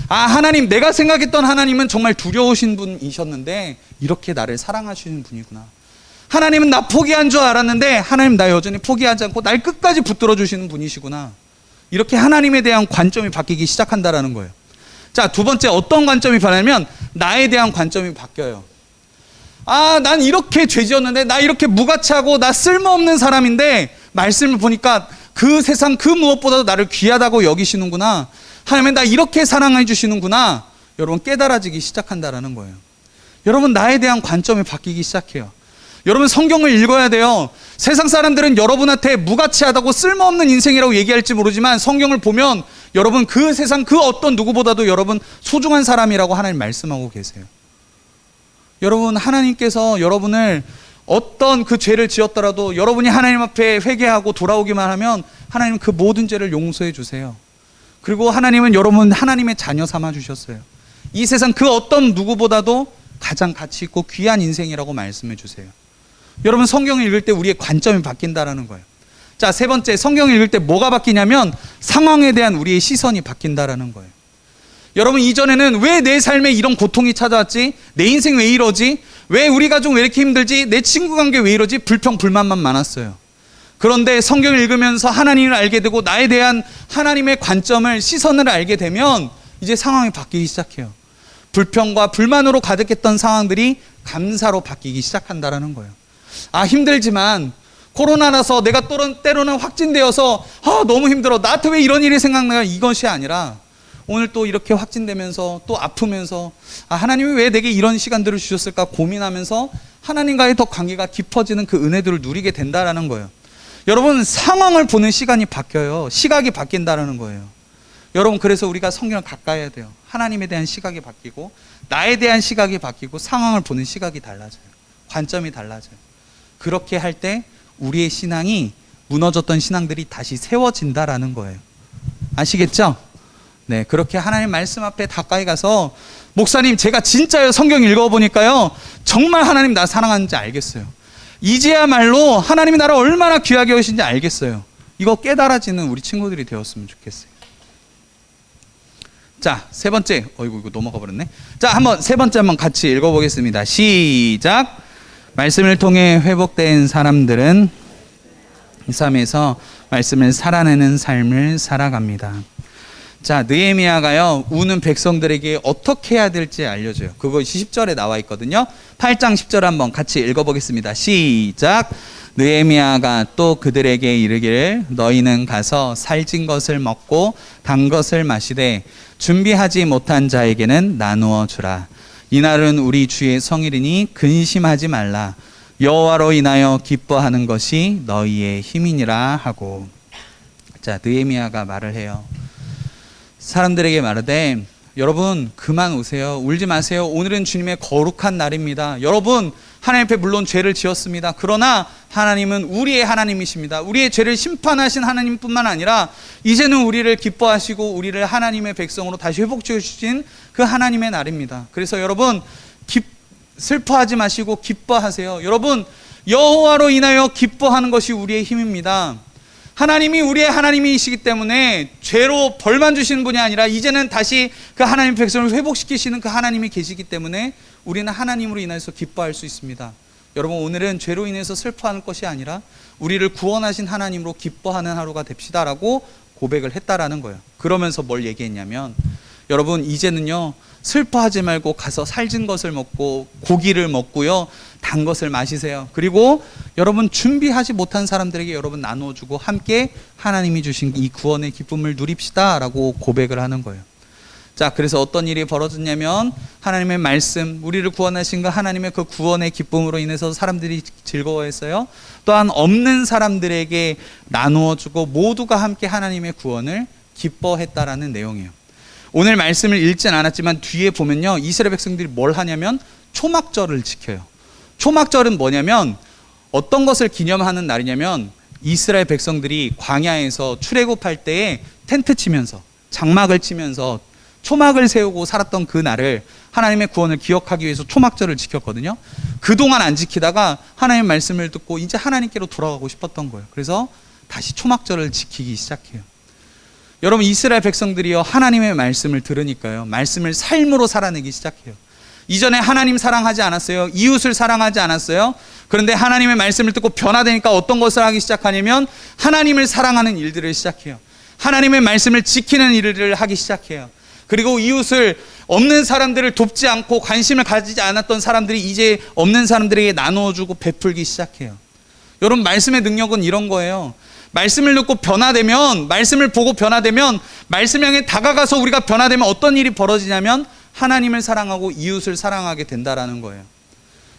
아, 하나님, 내가 생각했던 하나님은 정말 두려우신 분이셨는데 이렇게 나를 사랑하시는 분이구나. 하나님은 나 포기한 줄 알았는데 하나님, 나 여전히 포기하지 않고 날 끝까지 붙들어 주시는 분이시구나. 이렇게 하나님에 대한 관점이 바뀌기 시작한다라는 거예요. 자, 두 번째, 어떤 관점이 변하냐면 나에 대한 관점이 바뀌어요. 아, 난 이렇게 죄지었는데, 나 이렇게 무가치하고 나 쓸모없는 사람인데 말씀을 보니까 그 세상 그 무엇보다도 나를 귀하다고 여기시는구나. 하나님, 나 이렇게 사랑해 주시는구나. 여러분 깨달아지기 시작한다라는 거예요. 여러분, 나에 대한 관점이 바뀌기 시작해요. 여러분, 성경을 읽어야 돼요. 세상 사람들은 여러분한테 무가치하다고 쓸모없는 인생이라고 얘기할지 모르지만 성경을 보면 여러분 그 세상 그 어떤 누구보다도 여러분 소중한 사람이라고 하나님 말씀하고 계세요. 여러분, 하나님께서 여러분을 어떤 그 죄를 지었더라도 여러분이 하나님 앞에 회개하고 돌아오기만 하면 하나님은 그 모든 죄를 용서해 주세요. 그리고 하나님은 여러분 하나님의 자녀 삼아 주셨어요. 이 세상 그 어떤 누구보다도 가장 가치 있고 귀한 인생이라고 말씀해 주세요. 여러분, 성경을 읽을 때 우리의 관점이 바뀐다라는 거예요. 자, 세 번째, 성경을 읽을 때 뭐가 바뀌냐면 상황에 대한 우리의 시선이 바뀐다라는 거예요. 여러분, 이전에는 왜 내 삶에 이런 고통이 찾아왔지? 내 인생 왜 이러지? 왜 우리 가족 왜 이렇게 힘들지? 내 친구 관계 왜 이러지? 불평, 불만만 많았어요. 그런데 성경을 읽으면서 하나님을 알게 되고 나에 대한 하나님의 관점을, 시선을 알게 되면 이제 상황이 바뀌기 시작해요. 불평과 불만으로 가득했던 상황들이 감사로 바뀌기 시작한다라는 거예요. 아, 힘들지만 코로나라서 내가 때로는 확진되어서 너무 힘들어, 나한테 왜 이런 일이 생각나요? 이것이 아니라 오늘 또 이렇게 확진되면서 또 아프면서 하나님이 왜 내게 이런 시간들을 주셨을까 고민하면서 하나님과의 더 관계가 깊어지는 그 은혜들을 누리게 된다라는 거예요. 여러분, 상황을 보는 시간이 바뀌어요. 시각이 바뀐다라는 거예요. 여러분, 그래서 우리가 성경을 가까이 해야 돼요. 하나님에 대한 시각이 바뀌고 나에 대한 시각이 바뀌고 상황을 보는 시각이 달라져요. 관점이 달라져요. 그렇게 할 때 우리의 신앙이, 무너졌던 신앙들이 다시 세워진다라는 거예요. 아시겠죠? 네, 그렇게 하나님 말씀 앞에 가까이 가서 목사님, 제가 진짜요 성경 읽어보니까요 정말 하나님 나 사랑하는지 알겠어요. 이제야말로 하나님이 나를 얼마나 귀하게 여기신지 알겠어요. 이거 깨달아지는 우리 친구들이 되었으면 좋겠어요. 자, 세 번째, 이거 넘어가 버렸네. 자, 세 번째 한번 같이 읽어보겠습니다. 시작. 말씀을 통해 회복된 사람들은 이 삶에서 말씀을 살아내는 삶을 살아갑니다. 자, 느헤미야가요 우는 백성들에게 어떻게 해야 될지 알려줘요. 그것이 10절에 나와 있거든요. 8장 10절 한번 같이 읽어보겠습니다. 시작. 느헤미야가 또 그들에게 이르기를 너희는 가서 살찐 것을 먹고 단 것을 마시되 준비하지 못한 자에게는 나누어 주라. 이날은 우리 주의 성일이니 근심하지 말라. 여호와로 인하여 기뻐하는 것이 너희의 힘이니라 하고. 자, 느헤미야가 말을 해요. 사람들에게 말하되 여러분 그만 오세요. 울지 마세요. 오늘은 주님의 거룩한 날입니다. 여러분, 하나님 앞에 물론 죄를 지었습니다. 그러나 하나님은 우리의 하나님이십니다. 우리의 죄를 심판하신 하나님뿐만 아니라 이제는 우리를 기뻐하시고 우리를 하나님의 백성으로 다시 회복시켜 주신 그 하나님의 날입니다. 그래서 여러분 슬퍼하지 마시고 기뻐하세요. 여러분, 여호와로 인하여 기뻐하는 것이 우리의 힘입니다. 하나님이 우리의 하나님이시기 때문에 죄로 벌만 주시는 분이 아니라 이제는 다시 그 하나님 백성을 회복시키시는 그 하나님이 계시기 때문에 우리는 하나님으로 인해서 기뻐할 수 있습니다. 여러분, 오늘은 죄로 인해서 슬퍼하는 것이 아니라 우리를 구원하신 하나님으로 기뻐하는 하루가 됩시다라고 고백을 했다라는 거예요. 그러면서 뭘 얘기했냐면, 여러분 이제는요 슬퍼하지 말고 가서 살진 것을 먹고 고기를 먹고요 단 것을 마시세요. 그리고 여러분 준비하지 못한 사람들에게 여러분 나눠주고 함께 하나님이 주신 이 구원의 기쁨을 누립시다 라고 고백을 하는 거예요. 자, 그래서 어떤 일이 벌어졌냐면 하나님의 말씀, 우리를 구원하신 그 하나님의 그 구원의 기쁨으로 인해서 사람들이 즐거워했어요. 또한 없는 사람들에게 나누어주고 모두가 함께 하나님의 구원을 기뻐했다라는 내용이에요. 오늘 말씀을 읽진 않았지만 뒤에 보면요 이스라엘 백성들이 뭘 하냐면 초막절을 지켜요. 초막절은 뭐냐면 어떤 것을 기념하는 날이냐면 이스라엘 백성들이 광야에서 출애굽할 때에 텐트 치면서 장막을 치면서 초막을 세우고 살았던 그 날을 하나님의 구원을 기억하기 위해서 초막절을 지켰거든요. 그동안 안 지키다가 하나님의 말씀을 듣고 이제 하나님께로 돌아가고 싶었던 거예요. 그래서 다시 초막절을 지키기 시작해요. 여러분 이스라엘 백성들이요 하나님의 말씀을 들으니까요 말씀을 삶으로 살아내기 시작해요. 이전에 하나님 사랑하지 않았어요. 이웃을 사랑하지 않았어요. 그런데 하나님의 말씀을 듣고 변화되니까 어떤 것을 하기 시작하냐면 하나님을 사랑하는 일들을 시작해요. 하나님의 말씀을 지키는 일을 하기 시작해요. 그리고 이웃을, 없는 사람들을 돕지 않고 관심을 가지지 않았던 사람들이 이제 없는 사람들에게 나누어주고 베풀기 시작해요. 여러분 말씀의 능력은 이런 거예요. 말씀을 듣고 변화되면, 말씀을 보고 변화되면, 말씀 향해 다가가서 우리가 변화되면 어떤 일이 벌어지냐면 하나님을 사랑하고 이웃을 사랑하게 된다라는 거예요.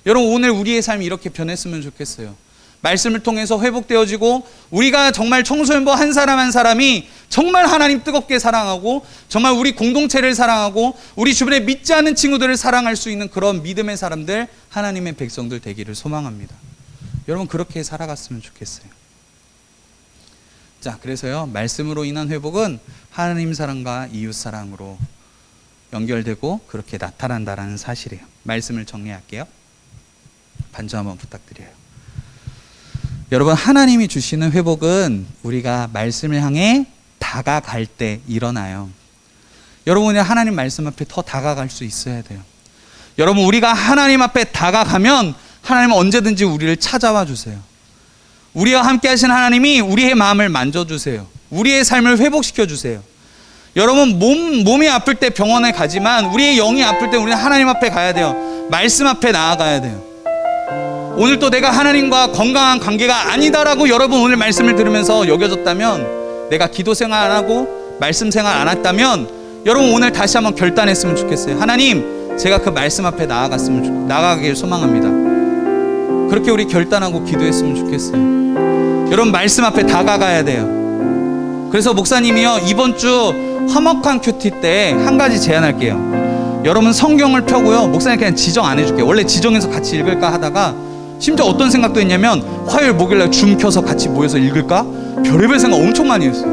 여러분 오늘 우리의 삶이 이렇게 변했으면 좋겠어요. 말씀을 통해서 회복되어지고 우리가 정말 청소년부 한 사람 한 사람이 정말 하나님 뜨겁게 사랑하고 정말 우리 공동체를 사랑하고 우리 주변에 믿지 않는 친구들을 사랑할 수 있는 그런 믿음의 사람들, 하나님의 백성들 되기를 소망합니다. 여러분 그렇게 살아갔으면 좋겠어요. 자, 그래서요 말씀으로 인한 회복은 하나님 사랑과 이웃 사랑으로 연결되고 그렇게 나타난다라는 사실이에요. 말씀을 정리할게요. 반주 한번 부탁드려요. 여러분 하나님이 주시는 회복은 우리가 말씀을 향해 다가갈 때 일어나요. 여러분이 하나님 말씀 앞에 더 다가갈 수 있어야 돼요. 여러분 우리가 하나님 앞에 다가가면 하나님은 언제든지 우리를 찾아와 주세요. 우리와 함께 하신 하나님이 우리의 마음을 만져주세요. 우리의 삶을 회복시켜 주세요. 여러분 몸이 아플 때 병원에 가지만 우리의 영이 아플 때 우리는 하나님 앞에 가야 돼요. 말씀 앞에 나아가야 돼요. 오늘 또 내가 하나님과 건강한 관계가 아니다라고 여러분 오늘 말씀을 들으면서 여겨졌다면, 내가 기도 생활 안 하고 말씀 생활 안 했다면 여러분 오늘 다시 한번 결단했으면 좋겠어요. 하나님, 제가 그 말씀 앞에 나아가길 소망합니다. 그렇게 우리 결단하고 기도했으면 좋겠어요. 여러분 말씀 앞에 다가가야 돼요. 그래서 목사님이요 이번 주 화목한 큐티 때 한 가지 제안할게요. 여러분 성경을 펴고요, 목사님 그냥 지정 안 해줄게요. 원래 지정해서 같이 읽을까 하다가 심지어 어떤 생각도 했냐면 화요일 목요일날 줌 켜서 같이 모여서 읽을까? 별의별 생각 엄청 많이 했어요.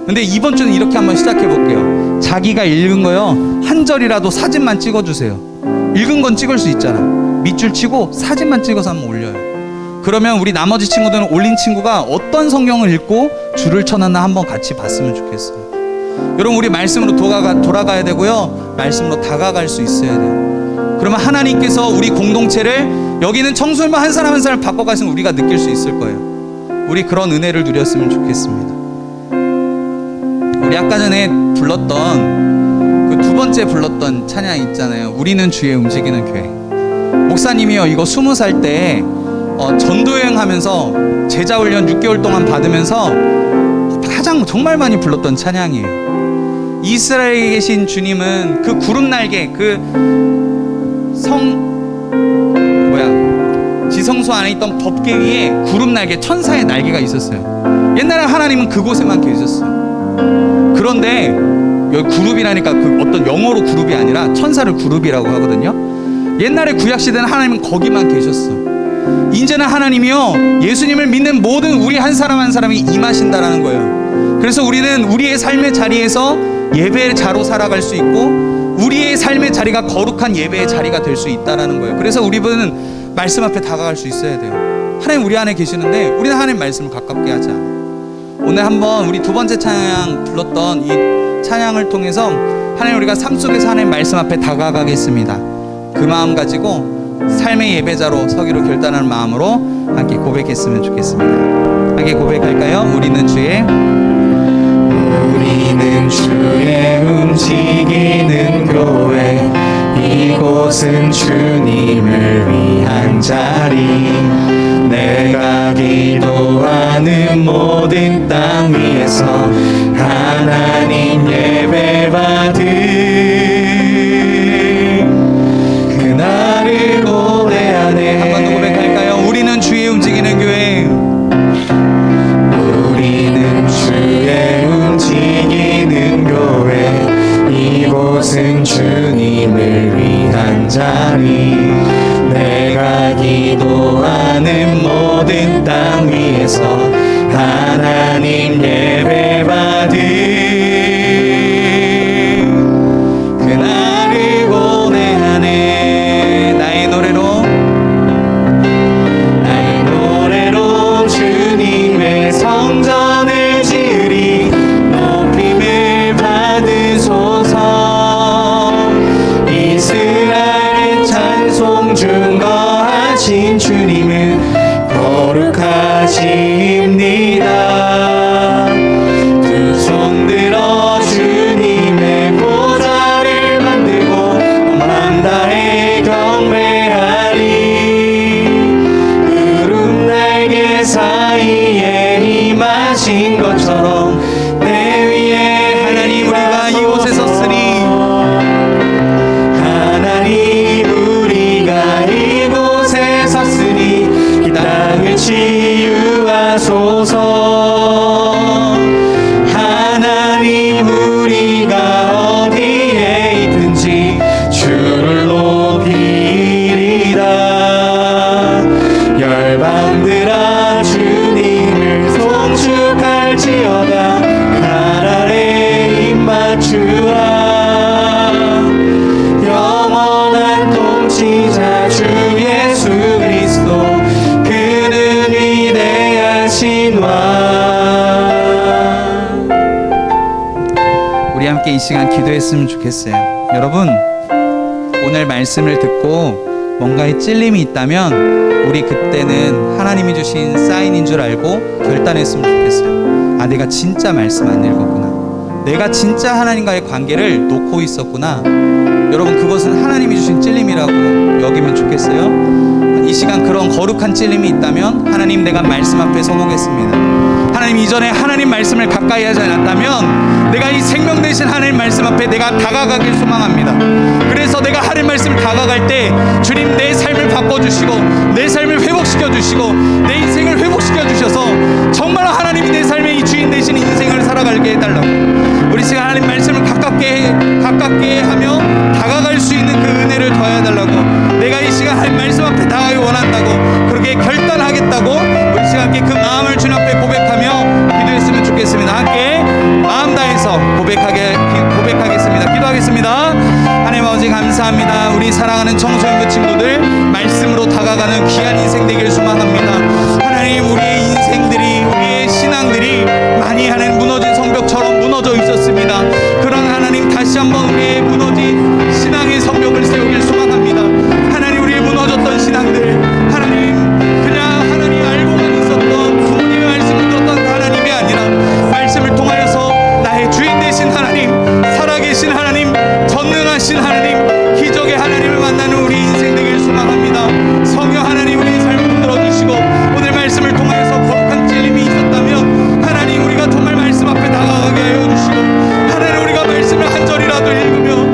근데 이번 주는 이렇게 한번 시작해 볼게요. 자기가 읽은 거요 한 절이라도 사진만 찍어주세요. 읽은 건 찍을 수 있잖아. 밑줄 치고 사진만 찍어서 한번 올려요. 그러면 우리 나머지 친구들은 올린 친구가 어떤 성경을 읽고 줄을 쳐놨나 한번 같이 봤으면 좋겠어요. 여러분 우리 말씀으로 돌아가야 되고요, 말씀으로 다가갈 수 있어야 돼요. 그러면 하나님께서 우리 공동체를, 여기는 청소년만 한 사람 한 사람 바꿔가시면 우리가 느낄 수 있을 거예요. 우리 그런 은혜를 누렸으면 좋겠습니다. 우리 아까 전에 불렀던 그 두 번째 불렀던 찬양 있잖아요. 우리는 주의 움직이는 교회. 목사님이요 이거 20살 때 전도여행 하면서 제자훈련 6개월 동안 받으면서 가장 정말 많이 불렀던 찬양이에요. 이스라엘에 계신 주님은 그 구름 날개, 그 지성소 안에 있던 법궤 위에 구름 날개, 천사의 날개가 있었어요. 옛날에 하나님은 그곳에만 계셨어요. 그런데 여기 그룹이라니까 그 어떤 영어로 그룹이 아니라 천사를 그룹이라고 하거든요. 옛날에 구약시대는 하나님은 거기만 계셨어요. 이제는 하나님이요 예수님을 믿는 모든 우리 한 사람 한 사람이 임하신다라는 거예요. 그래서 우리는 우리의 삶의 자리에서 예배의 자로 살아갈 수 있고 우리의 삶의 자리가 거룩한 예배의 자리가 될 수 있다라는 거예요. 그래서 우리는 말씀 앞에 다가갈 수 있어야 돼요. 하나님 우리 안에 계시는데 우리는 하나님 말씀을 가깝게 하지 않아. 오늘 한번 우리 두 번째 찬양 불렀던 이 찬양을 통해서 하나님 우리가 삶 속에서 하나님 말씀 앞에 다가가겠습니다. 그 마음 가지고 삶의 예배자로 서기로 결단하는 마음으로 함께 고백했으면 좋겠습니다. 함께 고백할까요? 우리는 주의 움직이는 교회, 이곳은 주님을 위한 자리. 내가 기도하는 모든 땅 위에서 하나님 예배 받을 그날을 고대하네. 한 번 더 고백할까요? 우리는 주의 움직이는 교회, 우리는 주의 움직이는 교회, 이곳은 주님을 위한 자리. 내가 기도하는 모든 땅 위에서 하나님 예배 받을 그날을 고대하네. 나의 노래로 주님의 성전을 지으리. 높임을 받으소서. 이스라엘의 찬송 중 거하신 주님은 거룩하십니다. 두 손 들어 주님의 보좌를 만들고 맘 다해 경배하리. 구름 날개 사이에 임하신 것처럼 내 위에 하나님 우리가 이곳에 섰으니, 하나님 우리가 이곳에 섰으니 이 땅을 치유하소서. 하나님 우리가 어디에 있든지 주를 높이리라. 열방들아 주님을 송축할지어다. 날 아래 입 맞추라. 영원한 통치자 주 예수 그리스도, 그는 위대하신 왕. 우리 함께 이 시간 기도했으면 좋겠어요. 여러분, 오늘 말씀을 듣고 뭔가에 찔림이 있다면 우리 그때는 하나님이 주신 사인인 줄 알고 결단했으면 좋겠어요. 아, 내가 진짜 말씀 안 읽었구나. 내가 진짜 하나님과의 관계를 놓고 있었구나. 여러분, 그것은 하나님이 주신 찔림이라고 여기면 좋겠어요. 이 시간 그런 거룩한 찔림이 있다면 하나님, 내가 말씀 앞에 서보겠습니다. 하나님, 이전에 하나님 말씀을 가까이 하지 않았다면 내가 이 생명 되신 하나님 말씀 앞에 내가 다가가길 소망합니다. 그래서 내가 하나님 말씀을 다가갈 때 주님 내 삶을 바꿔주시고 내 삶을 회복시켜 주시고 내 인생을 회복시켜 주셔서 정말 하나님이 내 삶의 이 주인 되신 인생을 살아가게 해달라고. 우리 시간 하나님 말씀을 가깝게 하며 다가갈 수 있는 그 은혜를 더해달라고. 내가 이 시간 하나님 말씀 앞에 다가가기 원한다고, 그렇게 결단하겠다고 우리 시간 함께 그 마음을 주님 앞에 고백하며 기도했으면 좋겠습니다. 함께 마음 다해서 고백하겠습니다. 기도하겠습니다. 하나님 아버지 감사합니다. 우리 사랑하는 청소년부 친구들 말씀으로 다가가는 귀한 인생 되길 소망합니다. 하나님, 우리의 인생들이, 우리의 신앙들이 많이 하나님 무너진 성벽처럼 무너져 있었습니다. 그런 하나님, 다시 한번 우리의 무너진 신앙의 성벽을 세우길 소망합니다. 하나님, 우리의 무너졌던 신앙들, 하나님 그냥 하나님 알고만 있었던 부모님의 말씀을 들었던 하나님이 아니라 말씀을 통하여서 나의 주인 되신 하나님, 살아계신 하나님, 전능하신 하나님, 기적의 하나님을 만나는 우리 인생 되길 소망합니다. 성령 하나님, 우리 삶을 흔들어 주시고 오늘 말씀을 통하여서 거룩한 찔림이 있었다면 하나님, 우리가 정말 말씀 앞에 다가가게 하여 주시고 하나님, 우리가 말씀을 한 절이라도 읽으며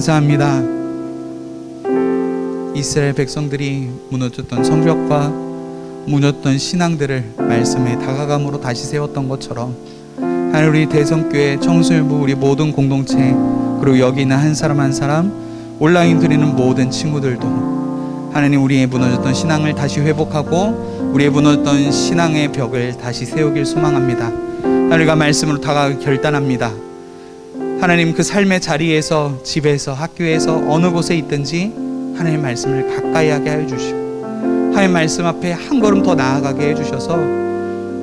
감사합니다. 이스라엘 백성들이 무너졌던 성벽과 무너졌던 신앙들을 말씀에 다가감으로 다시 세웠던 것처럼 하나님 우리 대성교회 청소년부 우리 모든 공동체 그리고 여기 있는 한 사람 한 사람 온라인 드리는 모든 친구들도 하나님 우리의 무너졌던 신앙을 다시 회복하고 우리의 무너졌던 신앙의 벽을 다시 세우길 소망합니다. 하나님과 말씀으로 다가가기 결단합니다. 하나님 그 삶의 자리에서 집에서 학교에서 어느 곳에 있든지 하나님 말씀을 가까이 하게 하여 주시고 하나님 말씀 앞에 한 걸음 더 나아가게 해주셔서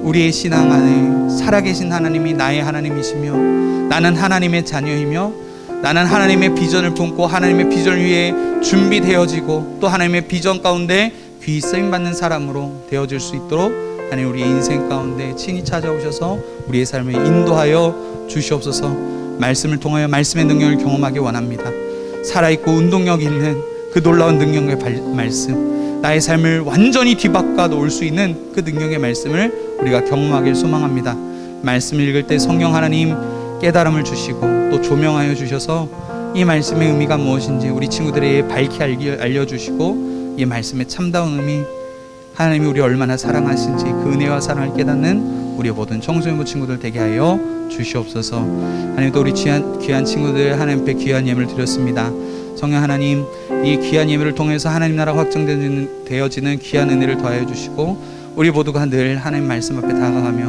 우리의 신앙 안에 살아계신 하나님이 나의 하나님이시며 나는 하나님의 자녀이며 나는 하나님의 비전을 품고 하나님의 비전 위에 준비되어지고 또 하나님의 비전 가운데 귀히 쓰임받는 사람으로 되어질 수 있도록 하나님 우리의 인생 가운데 친히 찾아오셔서 우리의 삶을 인도하여 주시옵소서. 말씀을 통하여 말씀의 능력을 경험하기 원합니다. 살아있고 운동력 있는 그 놀라운 능력의 말씀, 나의 삶을 완전히 뒤바꿔 놓을 수 있는 그 능력의 말씀을 우리가 경험하길 소망합니다. 말씀을 읽을 때 성령 하나님 깨달음을 주시고 또 조명하여 주셔서 이 말씀의 의미가 무엇인지 우리 친구들에게 밝히 알려주시고 이 말씀의 참다운 의미, 하나님이 우리 얼마나 사랑하신지 그 은혜와 사랑을 깨닫는 우리 모든 청소년부 친구들 되게 하여 주시옵소서. 하나님도 우리 귀한 친구들 하나님 앞에 귀한 예물을 드렸습니다. 성령 하나님, 이 귀한 예물을 통해서 하나님 나라가 확정되어지는 귀한 은혜를 더하여 주시고 우리 모두가 늘 하나님 말씀 앞에 다가가며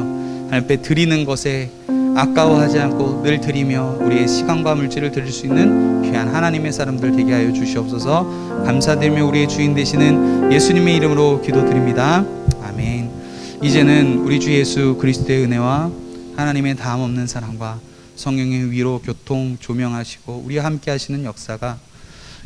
하나님 앞에 드리는 것에 아까워하지 않고 늘 드리며 우리의 시간과 물질을 드릴 수 있는 귀한 하나님의 사람들 되게 하여 주시옵소서. 감사드리며 우리의 주인 되시는 예수님의 이름으로 기도드립니다. 아멘. 이제는 우리 주 예수 그리스도의 은혜와 하나님의 다함 없는 사랑과 성령의 위로 교통 조명하시고 우리와 함께 하시는 역사가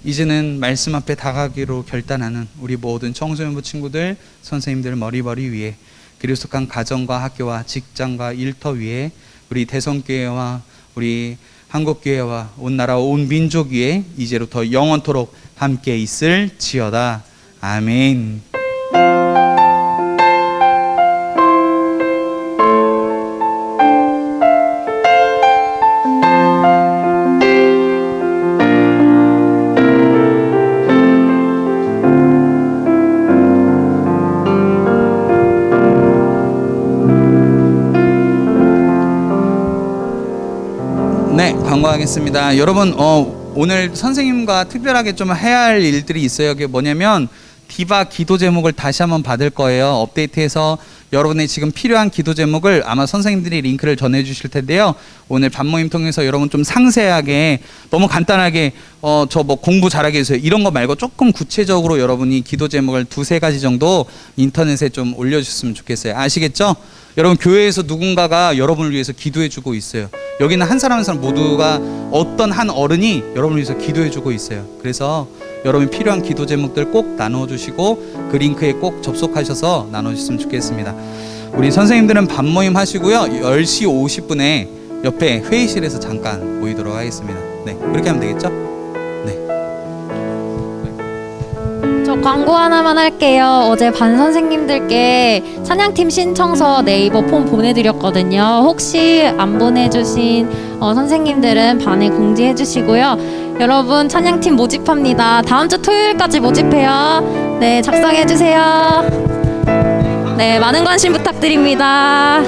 이제는 말씀 앞에 다가가기로 결단하는 우리 모든 청소년부 친구들, 선생님들 머리머리 위에 그리스도한 가정과 학교와 직장과 일터 위에 우리 대성교회와 우리 한국교회와 온 나라와 온 민족 위에 이제로부터 영원토록 함께 있을지어다. 아멘. 네, 광고하겠습니다. 여러분, 오늘 선생님과 특별하게 좀 해야 할 일들이 있어요. 그게 뭐냐면 디바 기도 제목을 다시 한번 받을 거예요. 업데이트해서 여러분이 지금 필요한 기도 제목을 아마 선생님들이 링크를 전해 주실 텐데요. 오늘 밤모임 통해서 여러분 좀 상세하게, 너무 간단하게 저 뭐 공부 잘하게 해주세요 이런 거 말고 조금 구체적으로 여러분이 기도 제목을 2-3가지 정도 인터넷에 좀 올려주셨으면 좋겠어요. 아시겠죠? 여러분 교회에서 누군가가 여러분을 위해서 기도해 주고 있어요. 여기는 한 사람 한 사람 모두가 어떤 한 어른이 여러분을 위해서 기도해 주고 있어요. 그래서 여러분 필요한 기도 제목들 꼭 나눠 주시고 그 링크에 꼭 접속하셔서 나눠 주셨으면 좋겠습니다. 우리 선생님들은 밤 모임 하시고요. 10시 50분에 옆에 회의실에서 잠깐 모이도록 하겠습니다. 네, 그렇게 하면 되겠죠? 네. 저 광고 하나만 할게요. 어제 반 선생님들께 찬양팀 신청서 네이버 폼 보내드렸거든요. 혹시 안 보내주신 선생님들은 반에 공지해 주시고요. 여러분 찬양팀 모집합니다. 다음 주 토요일까지 모집해요. 네, 작성해 주세요. 네, 많은 관심 부탁드립니다.